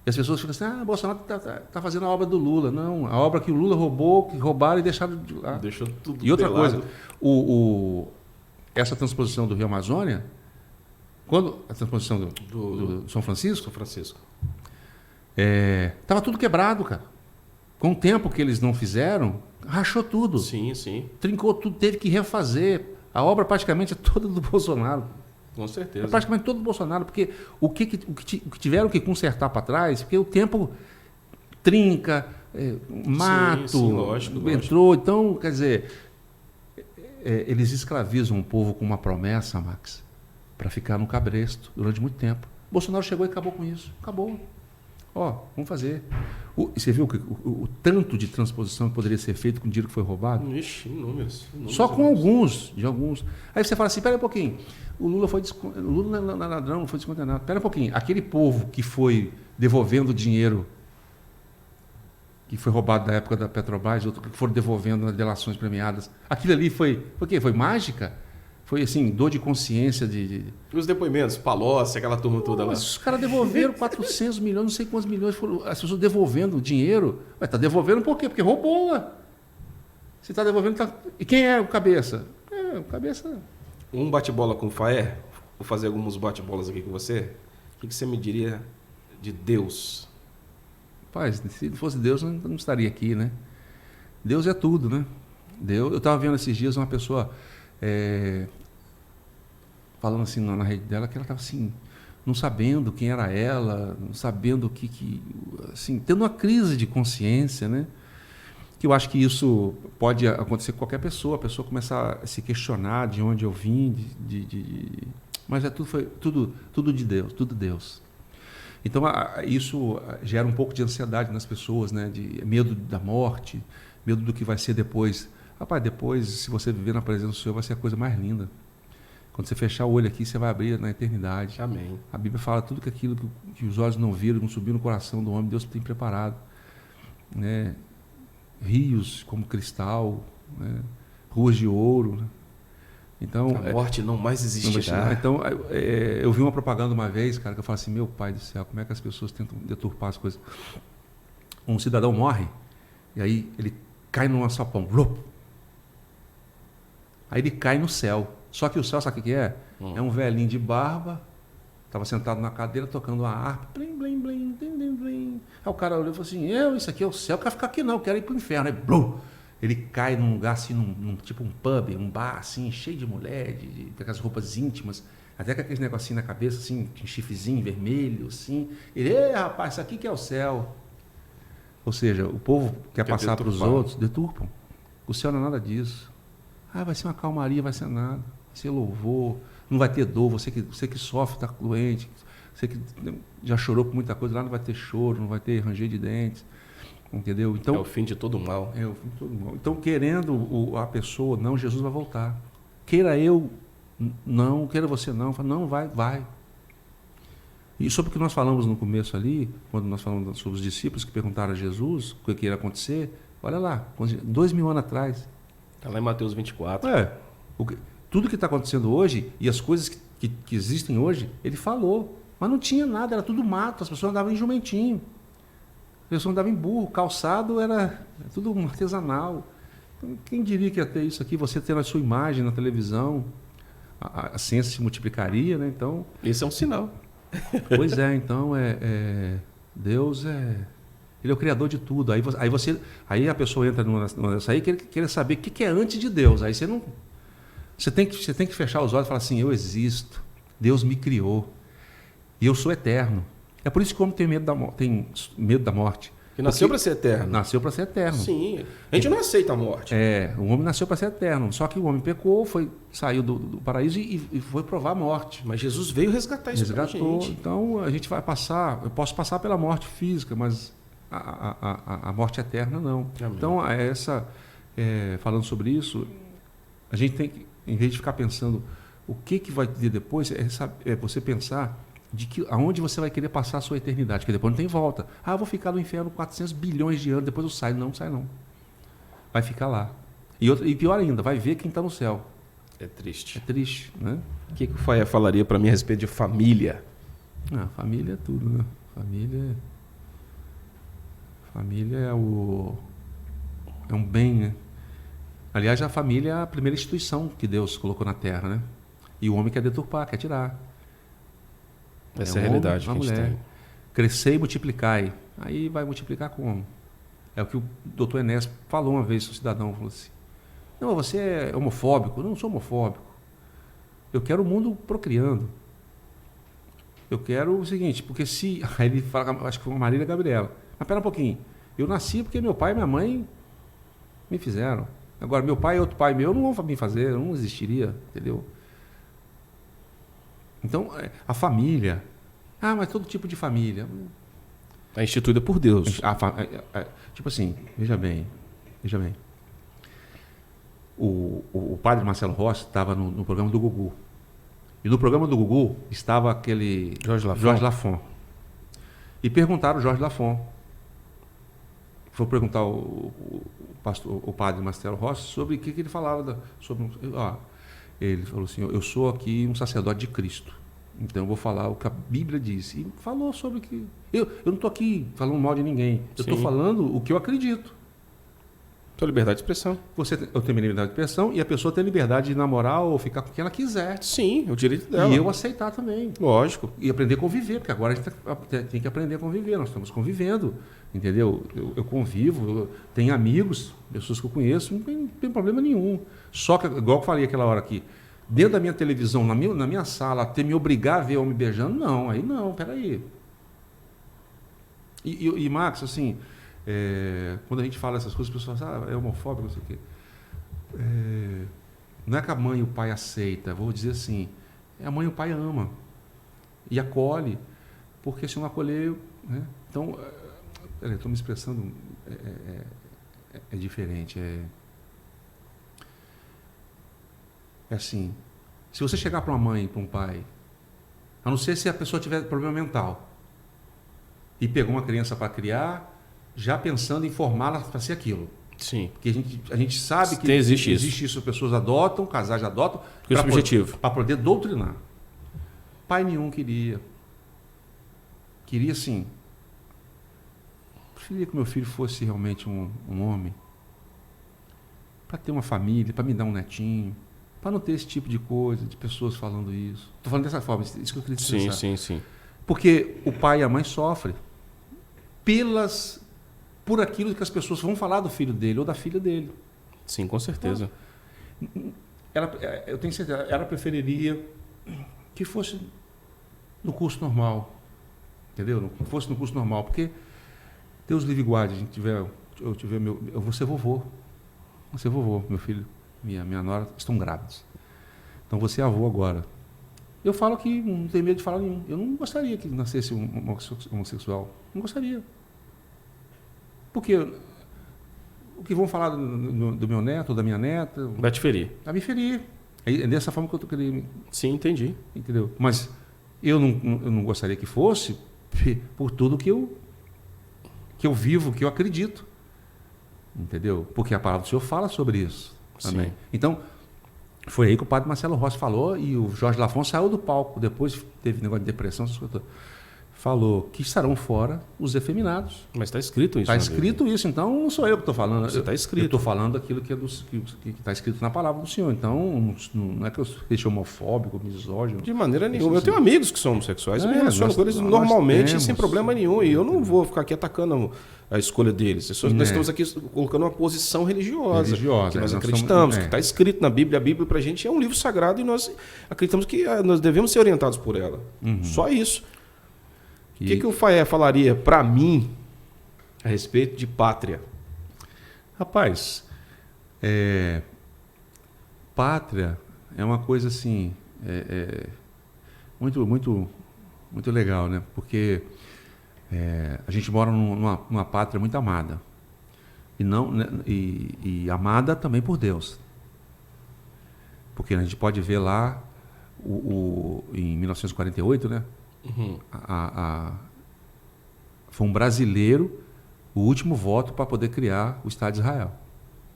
E as pessoas ficam assim, Bolsonaro tá fazendo a obra do Lula. Não, a obra que o Lula roubou, que roubaram e deixaram de lá. Deixou tudo E outra pelado. coisa, essa transposição do Rio Amazônia, quando a transposição do São Francisco, São Francisco. estava tudo quebrado, cara. Com o tempo que eles não fizeram, rachou tudo. Sim, sim. Trincou tudo, teve que refazer. A obra praticamente é toda do Bolsonaro. Com certeza. É praticamente todo do Bolsonaro, porque o que tiveram que consertar para trás, porque o tempo trinca, mato, sim, lógico. entrou. Então, quer dizer, eles escravizam o povo com uma promessa, Max, para ficar no cabresto durante muito tempo. Bolsonaro chegou e acabou com isso. Acabou. Vamos fazer. Você viu o tanto de transposição que poderia ser feito com o dinheiro que foi roubado? Ixi, inúmeros. Só com alguns. Aí você fala assim, espera um pouquinho, o Lula não é ladrão, não foi descondenado. Espera um pouquinho, aquele povo que foi devolvendo dinheiro que foi roubado da época da Petrobras, outro que foram devolvendo nas delações premiadas, aquilo ali foi o quê? Foi mágica? Foi assim, dor de consciência Os depoimentos, Palocci, aquela turma toda lá. Mas os caras devolveram 400 milhões, não sei quantos milhões foram as pessoas devolvendo o dinheiro. Mas está devolvendo por quê? Porque roubou lá. Se está devolvendo, E quem é o cabeça? O cabeça... Um bate-bola com o Faé, vou fazer alguns bate-bolas aqui com você. O que você me diria de Deus? Rapaz, se não fosse Deus, eu não estaria aqui, né? Deus é tudo, né? Eu estava vendo esses dias uma pessoa... falando assim na rede dela que ela estava assim, não sabendo quem era ela, não sabendo o que assim, tendo uma crise de consciência, né? Que eu acho que isso pode acontecer com qualquer pessoa, a pessoa começar a se questionar de onde eu vim, mas foi tudo de Deus, tudo Deus. Então isso gera um pouco de ansiedade nas pessoas, né? De medo da morte, medo do que vai ser depois. Rapaz, depois, se você viver na presença do Senhor, vai ser a coisa mais linda. Quando você fechar o olho aqui, você vai abrir na eternidade. Amém. A Bíblia fala tudo aquilo que os olhos não viram, não subiu no coração do homem, Deus tem preparado. Né? Rios como cristal, né? Ruas de ouro. Né? Então, a morte não mais existirá. Então, eu vi uma propaganda uma vez, cara, que eu falo assim, meu pai do céu, como é que as pessoas tentam deturpar as coisas? Um cidadão morre, e aí ele cai num açapão. Aí ele cai no céu. Só que o céu, sabe o que é? É um velhinho de barba, estava sentado na cadeira tocando uma harpa. Blim, blim, blim, blim, blim, blim. Aí o cara olhou e falou assim, isso aqui é o céu, eu quero ficar aqui não, eu quero ir para o inferno. Aí, blum, ele cai num lugar assim, tipo um pub, um bar assim, cheio de mulher, de aquelas roupas íntimas, até com aqueles negocinhos na cabeça, assim, um chifrezinho vermelho, assim. Ele, rapaz, isso aqui que é o céu. Ou seja, o povo quer passar para os outros, deturpam. O céu não é nada disso. Vai ser uma calmaria, vai ser nada. Vai ser louvor, não vai ter dor. Você que sofre, está doente, você que já chorou por muita coisa, lá não vai ter choro, não vai ter ranger de dentes. Entendeu? Então, é o fim de todo mal. É o fim de todo mal. Então, querendo a pessoa, não, Jesus vai voltar. Queira eu, não, queira você não. Não, vai. E sobre o que nós falamos no começo ali, quando nós falamos sobre os discípulos que perguntaram a Jesus o que ia acontecer, olha lá, 2000 anos atrás. Está lá em Mateus 24. Tudo que está acontecendo hoje e as coisas que existem hoje, ele falou. Mas não tinha nada, era tudo mato, as pessoas andavam em jumentinho. As pessoas andavam em burro, calçado era tudo artesanal. Então, quem diria que ia ter isso aqui, você tendo a sua imagem na televisão, a ciência se multiplicaria, né? Então, esse é um sinal. Pois é, então Deus Ele é o criador de tudo. Aí a pessoa entra nessa aí quer saber o que é antes de Deus. Aí você tem que fechar os olhos e falar assim, eu existo, Deus me criou e eu sou eterno. É por isso que o homem tem medo da morte. Que nasceu para ser eterno. Nasceu para ser eterno. Sim. A gente não aceita a morte. O homem nasceu para ser eterno. Só que o homem pecou, saiu do paraíso e foi provar a morte. Mas Jesus veio resgatar isso pra gente. Então a gente vai passar, eu posso passar pela morte física, mas a morte eterna não. Amém. Então falando sobre isso, a gente tem que, em vez de ficar pensando o que vai vir depois, é você pensar de que aonde você vai querer passar a sua eternidade, porque depois não tem volta. Eu vou ficar no inferno 400 bilhões de anos, depois eu saio. Não sai não. Vai ficar lá. E pior ainda, vai ver quem está no céu. É triste. É triste, né? O que o Faé falaria para mim a respeito de família? Família é tudo, né? Família Família é um bem, né? Aliás, a família é a primeira instituição que Deus colocou na Terra, né? E o homem quer deturpar, quer tirar. Essa é a realidade que a a gente mulher. tem. Crescer e multiplicai. Aí vai multiplicar como? É o que o doutor Enéas falou uma vez, o cidadão falou assim, não, você é homofóbico. Eu não sou homofóbico. Eu quero o mundo procriando. Eu quero o seguinte, porque se... Aí ele fala, acho que foi uma Marília Gabriela. Mas pera um pouquinho. Eu nasci porque meu pai e minha mãe me fizeram. Agora, meu pai e outro pai meu não vão me fazer, não existiria, entendeu? Então, a família... Ah, mas todo tipo de família... É instituída por Deus. Tipo assim, veja bem. O padre Marcelo Rossi estava no programa do Gugu. E no programa do Gugu estava aquele Jorge Lafon. E perguntaram o Jorge Lafon. Foi perguntar o padre Marcelo Rossi sobre o que ele falava. Ele falou assim, eu sou aqui um sacerdote de Cristo. Então eu vou falar o que a Bíblia diz. E falou sobre que... Eu não estou aqui falando mal de ninguém. Eu estou falando o que eu acredito. Sua liberdade de expressão. Eu tenho minha liberdade de expressão e a pessoa tem liberdade de namorar ou ficar com quem ela quiser. Sim, é o direito dela. E eu aceitar também. Lógico. E aprender a conviver, porque agora a gente tem que aprender a conviver. Nós estamos convivendo, entendeu? Eu convivo, eu tenho amigos, pessoas que eu conheço, não tem problema nenhum. Só que, igual eu falei aquela hora aqui, dentro da minha televisão, na minha sala, ter me obrigar a ver homem beijando, não. Aí não, peraí. E Max, assim... quando a gente fala essas coisas, as pessoas falam, é homofóbico, não sei o quê. Não é que a mãe e o pai aceita, vou dizer assim, a mãe e o pai ama e acolhe, porque se não acolher, né? Então, estou me expressando, é diferente, é assim, se você chegar para uma mãe e para um pai, a não ser se a pessoa tiver problema mental e pegou uma criança para criar, já pensando em formá-la para ser aquilo. Sim. Porque a gente sabe que existe isso. Pessoas adotam, casais adotam. Com esse objetivo. Para poder doutrinar. Pai nenhum queria. Queria, sim. Preferia que meu filho fosse realmente um homem. Para ter uma família, para me dar um netinho. Para não ter esse tipo de coisa, de pessoas falando isso. Estou falando dessa forma, isso que eu queria dizer. Sim. Porque o pai e a mãe sofrem por aquilo que as pessoas vão falar do filho dele ou da filha dele. Sim, com certeza. Eu tenho certeza, ela preferiria que fosse no curso normal, entendeu? Que fosse no curso normal, porque Deus livre e guarde, eu vou ser vovô, meu filho, minha nora estão grávidos. Então você é avô agora. Eu falo que não tenho medo de falar nenhum. Eu não gostaria que nascesse um homossexual. Não gostaria. Porque o que vão falar do meu neto ou da minha neta... Vai te ferir. Vai me ferir. É dessa forma que eu estou querendo... Sim, entendi. Entendeu? Mas eu não gostaria que fosse por tudo que eu vivo, que eu acredito. Entendeu? Porque a palavra do Senhor fala sobre isso também. Sim. Então, foi aí que o padre Marcelo Rossi falou e o Jorge Lafon saiu do palco. Depois teve negócio de depressão, essas coisas. Falou que estarão fora os efeminados. Mas está escrito isso. Está escrito isso, então não sou eu que estou falando. Está escrito. Eu estou falando aquilo que está escrito na palavra do Senhor. Então, não é que eu seja homofóbico, misógino. De maneira nenhuma. Eu tenho amigos que são homossexuais e me relaciono com eles normalmente, sem problema nenhum. E eu não vou ficar aqui atacando a escolha deles. Nós estamos aqui colocando uma posição religiosa. Que nós acreditamos, que está escrito na Bíblia. A Bíblia, para a gente, é um livro sagrado e nós acreditamos que nós devemos ser orientados por ela. Só isso. O que o Faé falaria para mim a respeito de pátria? Rapaz, pátria é uma coisa assim muito, muito, muito legal, né? Porque a gente mora numa pátria muito amada e amada também por Deus, porque a gente pode ver lá em 1948, né? Foi um brasileiro o último voto para poder criar o Estado de Israel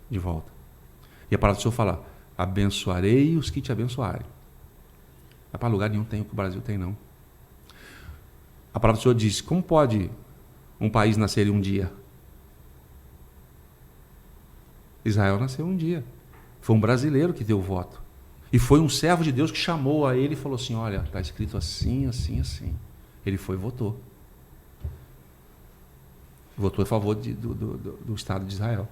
de volta. E a palavra do Senhor fala: abençoarei os que te abençoarem. Não é para lugar nenhum tem o que o Brasil tem, não. A palavra do Senhor diz: como pode um país nascer em um dia? Israel nasceu um dia. Foi um brasileiro que deu o voto. E foi um servo de Deus que chamou a ele e falou assim, olha, está escrito assim, assim, assim. Ele foi e votou. Votou a favor do Estado de Israel.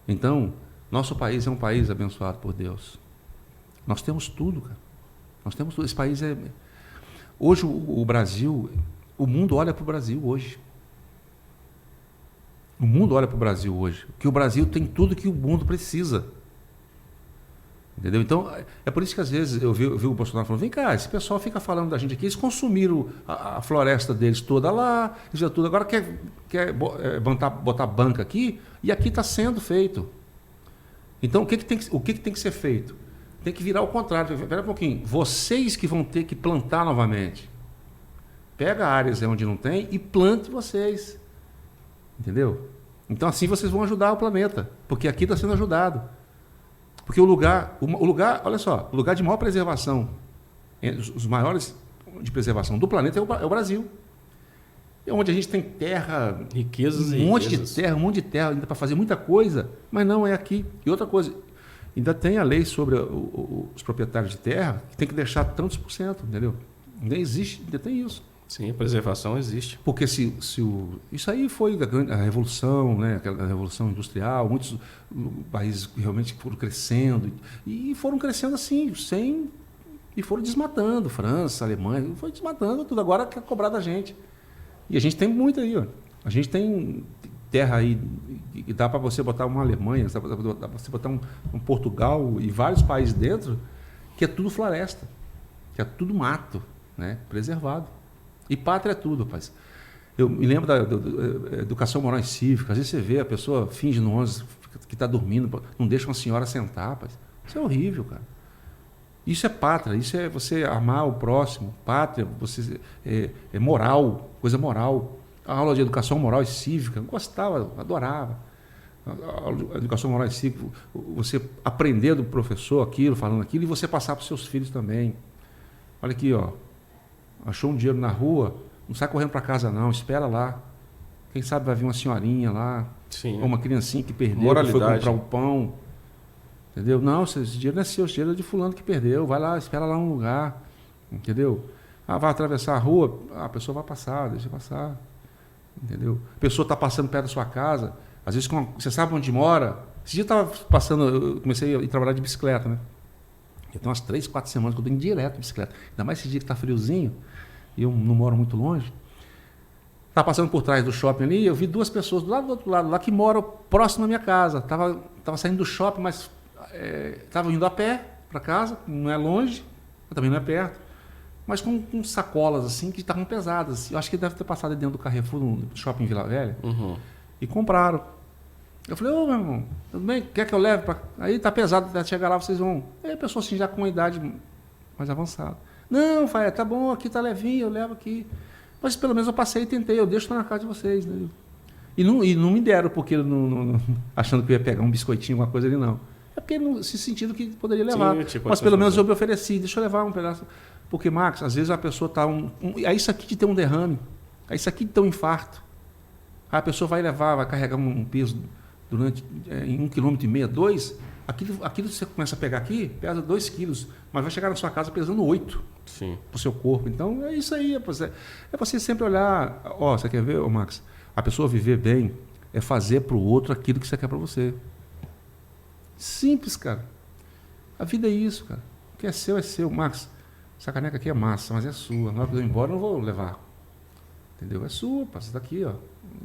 Então, nosso país é um país abençoado por Deus. Nós temos tudo, cara. Nós temos tudo. Esse país é... Hoje o Brasil, o mundo olha para o Brasil hoje. O mundo olha para o Brasil hoje. Porque o Brasil tem tudo que o mundo precisa. Entendeu? Então, é por isso que às vezes eu vi o Bolsonaro falando, vem cá, esse pessoal fica falando da gente aqui, eles consumiram a floresta deles toda lá, isso tudo, agora quer botar banca aqui, e aqui está sendo feito. Então, o que tem que ser feito? Tem que virar ao contrário. Espera um pouquinho. Vocês que vão ter que plantar novamente. Pega áreas onde não tem e plante vocês. Entendeu? Então, assim vocês vão ajudar o planeta, porque aqui está sendo ajudado. Porque o lugar, olha só, o lugar de maior preservação, os maiores de preservação do planeta é o Brasil. É onde a gente tem terra, riquezas um monte de terra ainda para fazer muita coisa, mas não é aqui. E outra coisa, ainda tem a lei sobre os proprietários de terra que tem que deixar tantos por cento, entendeu? Ainda existe, ainda tem isso. Sim, a preservação existe. Porque isso aí foi a revolução, né? Aquela revolução industrial, muitos países realmente foram crescendo e foram crescendo assim, e foram desmatando, França, Alemanha, foi desmatando tudo, agora quer cobrar da gente. E a gente tem muito aí, ó. A gente tem terra aí que dá para você botar uma Alemanha, dá para você botar um Portugal e vários países dentro, que é tudo floresta, que é tudo mato, né? Preservado. E pátria é tudo, rapaz. Eu me lembro da educação moral e cívica. Às vezes você vê a pessoa finge no ônibus que está dormindo, não deixa uma senhora sentar, rapaz. Isso é horrível, cara. Isso é pátria, isso é você amar o próximo. Pátria, você é moral, coisa moral. A aula de educação moral e cívica, eu gostava, adorava. A educação moral e cívica, você aprender do professor aquilo, falando aquilo, e você passar para os seus filhos também. Olha aqui, ó. Achou um dinheiro na rua, não sai correndo para casa não, espera lá. Quem sabe vai vir uma senhorinha lá, sim, ou uma criancinha que perdeu, que foi comprar um pão. Entendeu? Não, esse dinheiro não é seu, esse dinheiro é de fulano que perdeu. Vai lá, espera lá um lugar. Entendeu? Ah, vai atravessar a rua, a pessoa vai passar, deixa passar. Entendeu? A pessoa está passando perto da sua casa, às vezes você sabe onde mora. Esse dia eu estava passando, eu comecei a ir trabalhar de bicicleta, né? Eu tenho umas 3, 4 semanas que eu estou indo direto de bicicleta. Ainda mais esse dia que está friozinho, e eu não moro muito longe. Estava passando por trás do shopping ali, eu vi duas pessoas do outro lado, lá que moram próximo da minha casa. Tava saindo do shopping, mas estava indo a pé para casa, não é longe, também não é perto, mas com sacolas assim que estavam pesadas. Eu acho que deve ter passado dentro do Carrefour, no shopping Vila Velha, e compraram. Eu falei, ô meu irmão, tudo bem? Quer que eu leve? Aí tá pesado, até chegar lá vocês vão. Aí a pessoa assim já com uma idade mais avançada. Não, Faia, tá bom, aqui tá levinho, eu levo aqui. Mas pelo menos eu passei e tentei, eu deixo na casa de vocês. Né? E não me deram, porque achando que eu ia pegar um biscoitinho, alguma coisa ali, não. É porque se sentindo que poderia levar. Sim, mas pelo menos eu me ofereci, deixa eu levar um pedaço. Porque, Max, às vezes a pessoa está é isso aqui de ter um derrame, é isso aqui de ter um infarto. Aí a pessoa vai levar, vai carregar um peso durante em 1,5 km, 2, aquilo que você começa a pegar aqui, pesa 2 quilos, mas vai chegar na sua casa pesando 8 para o seu corpo. Então, é isso aí. É você sempre olhar, você quer ver, Max? A pessoa viver bem é fazer para o outro aquilo que você quer para você. Simples, cara. A vida é isso, cara. O que é seu, Max. Essa caneca aqui é massa, mas é sua. Na hora que eu ir embora, eu não vou levar. Entendeu? É sua, passa daqui, ó.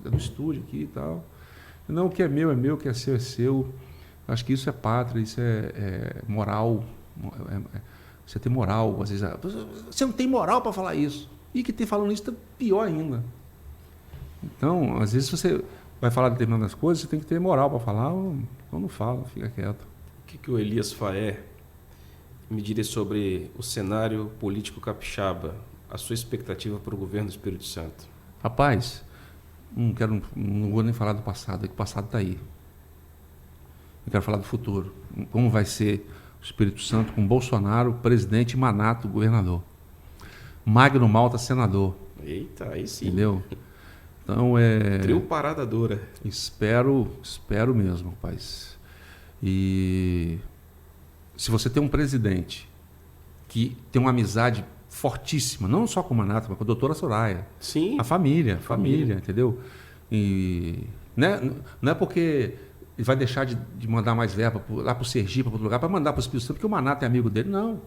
É do estúdio aqui e tal. Não, o que é meu, o que é seu, é seu. Acho que isso é pátria, isso é moral. Você tem moral. Às vezes, você não tem moral para falar isso. E que tem falando isso, tá pior ainda. Então, às vezes você vai falar determinadas coisas, você tem que ter moral para falar, ou não fala, fica quieto. O que o Elias Faé me diria sobre o cenário político capixaba, a sua expectativa para o governo do Espírito Santo? Rapaz, não vou nem falar do passado, que o passado está aí. Eu quero falar do futuro. Como vai ser o Espírito Santo com Bolsonaro, presidente, e Manato, governador. Magno Malta, senador. Eita, aí sim. Entendeu? Então, Trio Parada Dura. espero mesmo, rapaz. E se você tem um presidente que tem uma amizade fortíssima, não só com o Manato, mas com a doutora Soraya. Sim. A família, entendeu? E não é porque ele vai deixar de mandar mais verba lá para o Sergipe, para outro lugar, para mandar para o Espírito Santo, porque o Manato é amigo dele, não.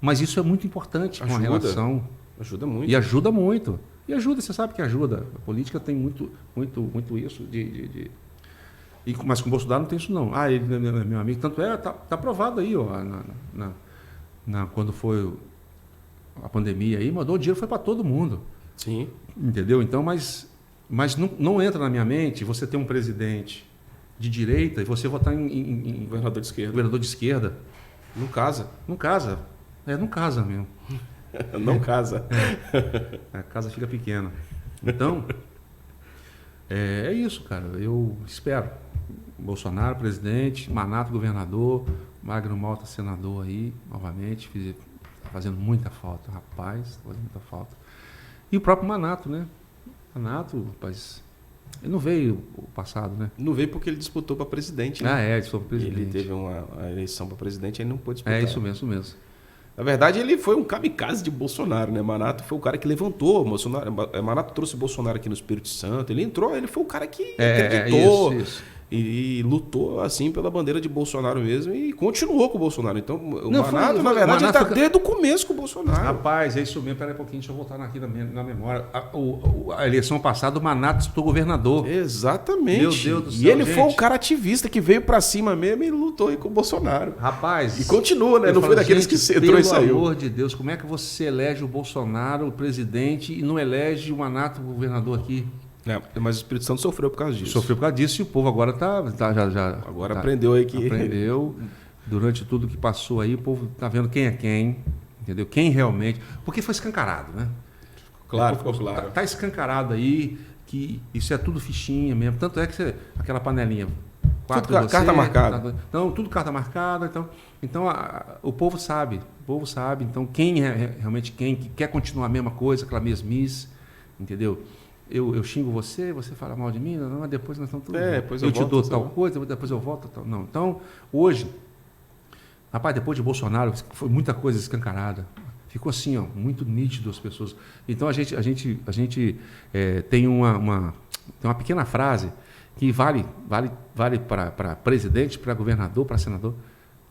Mas isso é muito importante com a relação. Ajuda muito. E ajuda muito. E ajuda, você sabe que ajuda. A política tem muito isso mas com o Bolsonaro não tem isso, não. Ele é meu amigo. Tanto tá aprovado aí, ó, quando foi a pandemia aí, mandou o dinheiro, foi para todo mundo. Sim. Entendeu? Então, mas não entra na minha mente você ter um presidente de direita e você votar em Governador de esquerda. governador de esquerda. Não casa. Não casa. Não casa mesmo. Não casa. A casa fica pequena. Então, é isso, cara. Eu espero. Bolsonaro, presidente, Manato, governador, Magno Malta, senador aí, novamente. Tá fazendo muita falta, rapaz. Tá fazendo muita falta. E o próprio Manato, né? Manato, rapaz, ele não veio o passado, né? Não veio porque ele disputou para presidente, né? Disputou para presidente. Ele teve uma eleição para presidente e ele não pôde disputar. Isso mesmo. Na verdade, ele foi um kamikaze de Bolsonaro, né? Manato foi o cara que levantou. Manato trouxe Bolsonaro aqui no Espírito Santo. Ele entrou, ele foi o cara que acreditou. Isso. E lutou, assim, pela bandeira de Bolsonaro mesmo e continuou com o Bolsonaro. Então, Manato, na verdade, ele está desde o começo com o Bolsonaro. Rapaz, é isso mesmo. Pera aí um pouquinho, deixa eu voltar aqui na memória. A eleição passada, o Manato disputou governador. Exatamente. Meu Deus do céu, e ele foi um cara ativista que veio para cima mesmo e lutou aí com o Bolsonaro. Rapaz... E continua, né? Não foi daqueles que entrou e saiu. Pelo amor de Deus, como é que você elege o Bolsonaro, o presidente, e não elege o Manato, o governador aqui? Mas o Espírito Santo sofreu por causa disso. Sofreu por causa disso e o povo agora já agora aprendeu aí que... Aprendeu. Durante tudo que passou aí, o povo está vendo quem é quem, entendeu? Quem realmente... Porque foi escancarado, né? Claro, ficou claro. Está escancarado aí que isso é tudo fichinha mesmo. Tanto é que aquela panelinha... Carta marcada. Então, tudo carta marcada. Então o povo sabe. Então, quem é realmente quem que quer continuar a mesma coisa, aquela mesmice, entendeu? Eu xingo você fala mal de mim, não, mas depois nós estamos tudo. Depois eu te dou tal coisa, depois eu volto. Tal. Não. Então, hoje, rapaz, depois de Bolsonaro, foi muita coisa escancarada. Ficou assim, ó, muito nítido as pessoas. Então, a gente tem uma pequena frase que vale para presidente, para governador, para senador.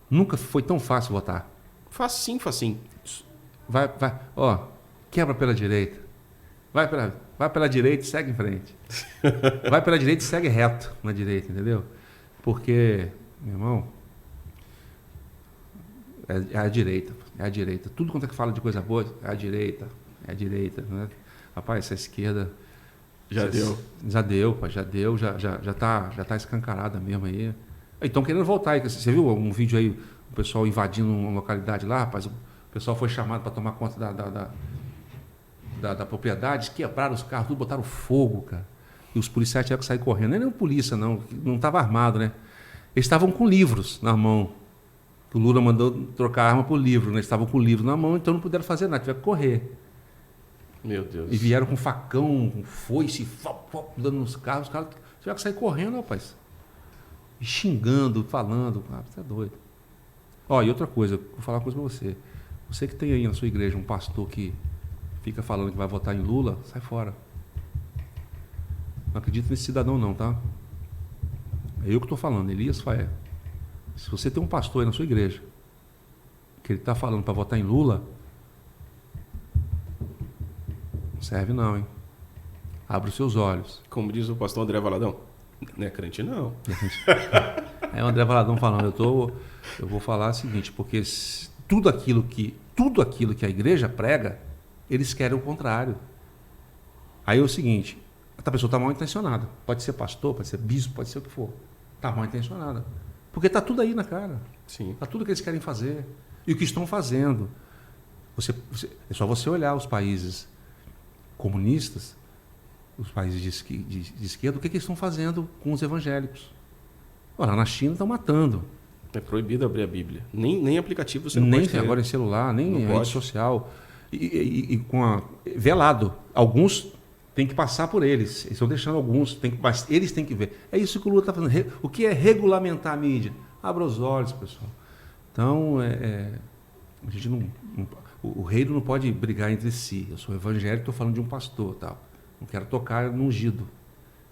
Nunca foi tão fácil votar. Facinho. Vai, quebra pela direita. Vai pela direita e segue em frente. Vai pela direita e segue reto na direita, entendeu? Porque, meu irmão, é a direita. Tudo quanto é que fala de coisa boa, é a direita. Né? Rapaz, essa esquerda... Já tá escancarada mesmo aí. Então, querendo voltar aí. Você viu um vídeo aí, o pessoal invadindo uma localidade lá, rapaz? O pessoal foi chamado para tomar conta da propriedade, quebraram os carros, tudo, botaram fogo, cara. E os policiais tiveram que sair correndo. Nem polícia, não estava armado, né? Eles estavam com livros na mão. O Lula mandou trocar a arma por livro, né? Eles estavam com o livro na mão, então não puderam fazer nada, tiveram que correr. Meu Deus. E vieram com facão, com foice, dando nos carros, os caras tiveram que sair correndo, rapaz. E xingando, falando, você é doido. E outra coisa, vou falar uma coisa pra você. Você que tem aí na sua igreja um pastor que fica falando que vai votar em Lula, sai fora. Não acredito nesse cidadão não, tá? É eu que estou falando, Elias Faé. Se você tem um pastor aí na sua igreja que ele está falando para votar em Lula, não serve não, hein? Abre os seus olhos. Como diz o pastor André Valadão, não é crente não. É o André Valadão falando, eu vou falar o seguinte, porque tudo aquilo que a igreja prega, eles querem o contrário. Aí é o seguinte, a pessoa está mal intencionada. Pode ser pastor, pode ser bispo, pode ser o que for. Está mal intencionada. Porque está tudo aí na cara. Está tudo que eles querem fazer. E o que estão fazendo. É só você olhar os países comunistas, os países de esquerda, o que eles estão fazendo com os evangélicos. Lá na China estão matando. É proibido abrir a Bíblia. Nem aplicativo você não pode ter. Nem agora em celular, nem em rede social. E velado. Alguns tem que passar por eles. Eles estão deixando alguns, mas eles têm que ver. É isso que o Lula está fazendo. O que é regulamentar a mídia? Abra os olhos, pessoal. Então, a gente o reino não pode brigar entre si. Eu sou evangélico, estou falando de um pastor, tal. Não quero tocar no ungido.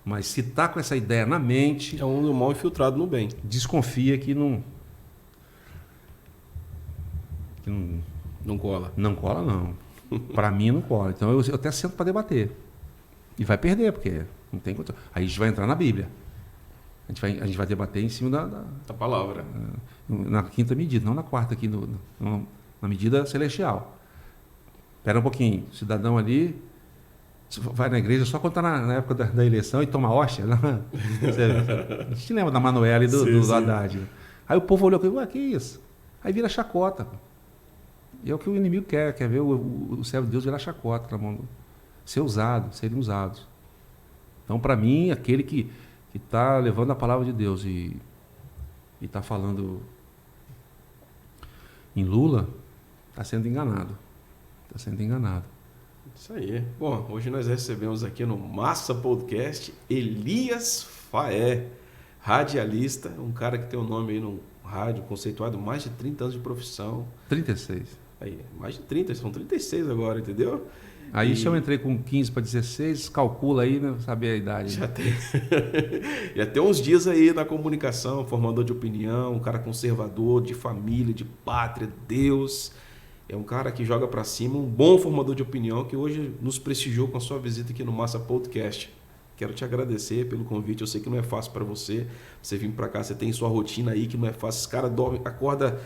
Mas se está com essa ideia na mente... É um do mal infiltrado no bem. Desconfia que não... Não cola. Não cola, não. Para mim, não cola. Então, eu até sento para debater. E vai perder, porque não tem controle. Aí a gente vai entrar na Bíblia. A gente vai debater em cima da palavra. Na quinta medida, não na quarta, aqui na medida celestial. Espera um pouquinho. O cidadão ali vai na igreja só quando está na época da eleição e toma hóstia. A gente lembra da Manuela e do Haddad. Aí o povo olhou e falou, ué, que isso? Aí vira chacota. E é o que o inimigo quer ver o servo de Deus virar chacota na mão, serem usados. Então, para mim, aquele que está levando a palavra de Deus e está falando em Lula, está sendo enganado. Está sendo enganado. Isso aí. Bom, hoje nós recebemos aqui no Massa Podcast Elias Faé, radialista, um cara que tem um nome aí no rádio conceituado, mais de 30 anos de profissão. 36. Aí, mais de 30, são 36 agora, entendeu? Aí se eu entrei com 15 para 16, calcula aí, né? Saber a idade. Já tem uns dias aí na comunicação, formador de opinião, um cara conservador, de família, de pátria, Deus. É um cara que joga para cima, um bom formador de opinião que hoje nos prestigiou com a sua visita aqui no Massa Podcast. Quero te agradecer pelo convite. Eu sei que não é fácil para você vir para cá, você tem sua rotina aí que não é fácil. Esse cara acorda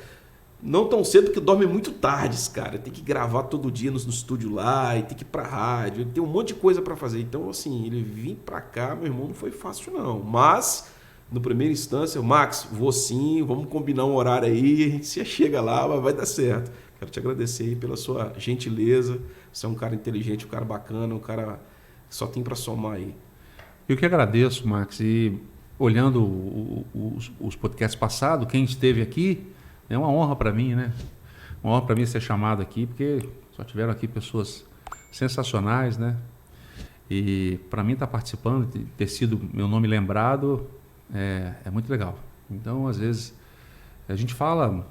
não tão cedo porque dorme muito tarde, esse cara. Tem que gravar todo dia no estúdio lá e tem que ir pra rádio. Ele tem um monte de coisa para fazer. Então, assim, ele vir para cá, meu irmão, não foi fácil não. Mas, no primeira instância, Max, vou sim, vamos combinar um horário aí, a gente chega lá, mas vai dar certo. Quero te agradecer aí pela sua gentileza. Você é um cara inteligente, um cara bacana, um cara que só tem para somar aí. Eu que agradeço, Max. E olhando os podcasts passados, quem esteve aqui, é uma honra para mim, né? Uma honra para mim ser chamado aqui, porque só tiveram aqui pessoas sensacionais, né? E para mim estar participando, ter sido meu nome lembrado, é muito legal. Então, às vezes, a gente fala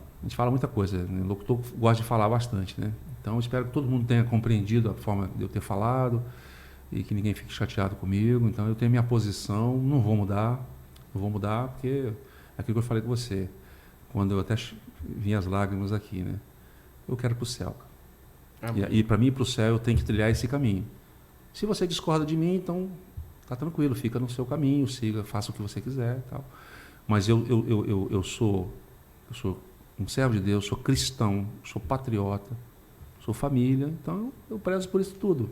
muita coisa, né? O locutor gosta de falar bastante, né? Então, eu espero que todo mundo tenha compreendido a forma de eu ter falado e que ninguém fique chateado comigo. Então, eu tenho minha posição, não vou mudar porque é aquilo que eu falei com você, quando eu até vi as lágrimas aqui, né? Eu quero ir para o céu. E para mim ir para o céu eu tenho que trilhar esse caminho. Se você discorda de mim, então tá tranquilo, fica no seu caminho, siga, faça o que você quiser, tal. Mas eu sou um servo de Deus, sou cristão, sou patriota, sou família, então eu prezo por isso tudo.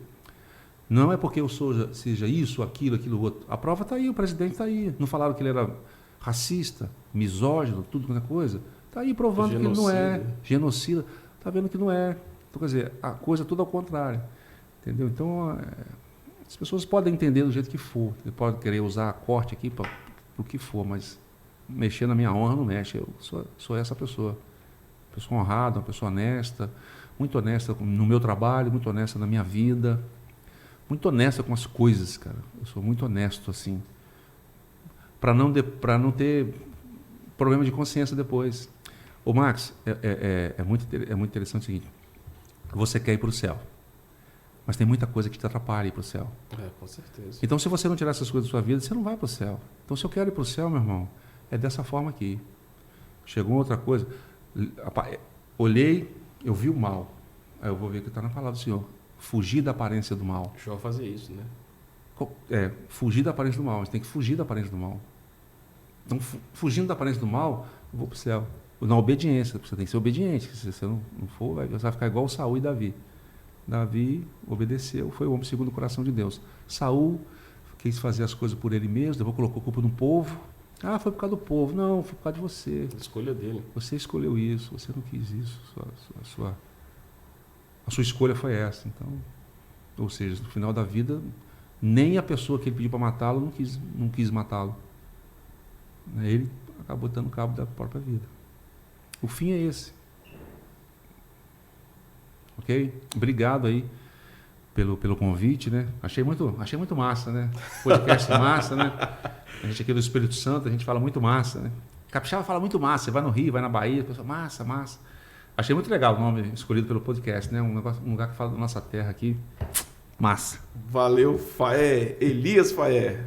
Não é porque eu seja isso, aquilo outro. A prova está aí, o presidente está aí. Não falaram que ele era racista, misógino, tudo quanto é coisa? Está aí provando que ele não é. Genocida. Está vendo que não é. Então, quer dizer, a coisa é tudo ao contrário. Entendeu? Então, as pessoas podem entender do jeito que for. Ele pode querer usar a corte aqui para o que for, mas mexer na minha honra não mexe. Eu sou essa pessoa. Uma pessoa honrada, uma pessoa honesta, muito honesta no meu trabalho, muito honesta na minha vida, muito honesta com as coisas, cara. Eu sou muito honesto, assim, para não ter problema de consciência depois. Ô, Max, é muito interessante o seguinte: você quer ir para o céu, mas tem muita coisa que te atrapalha ir para o céu. Com certeza. Então, se você não tirar essas coisas da sua vida, você não vai para o céu. Então, se eu quero ir para o céu, meu irmão, é dessa forma aqui. Chegou outra coisa, olhei, eu vi o mal. Aí eu vou ver o que está na palavra do Senhor. Fugir da aparência do mal. Deixa eu fazer isso, né? Fugir da aparência do mal. A gente tem que fugir da aparência do mal. Então, fugindo da aparência do mal, eu vou para o céu. Na obediência, você tem que ser obediente. Se você não for, você vai ficar igual Saul e Davi. Davi obedeceu, foi o homem segundo o coração de Deus. Saul quis fazer as coisas por ele mesmo, depois colocou a culpa no povo. Ah, foi por causa do povo. Não, foi por causa de você. A escolha dele. Você escolheu isso, você não quis isso. A sua escolha foi essa. Então, ou seja, no final da vida, nem a pessoa que ele pediu para matá-lo não quis matá-lo. Ele acabou dando cabo da própria vida. O fim é esse. Ok? Obrigado aí pelo convite, né? Achei muito massa, né? Podcast massa, né? A gente aqui do Espírito Santo, a gente fala muito massa, né? Capixaba fala muito massa, você vai no Rio, vai na Bahia, a pessoa, massa. Achei muito legal o nome escolhido pelo podcast, né? Um lugar que fala da nossa terra aqui, massa. Valeu, Faé, Elias Faé.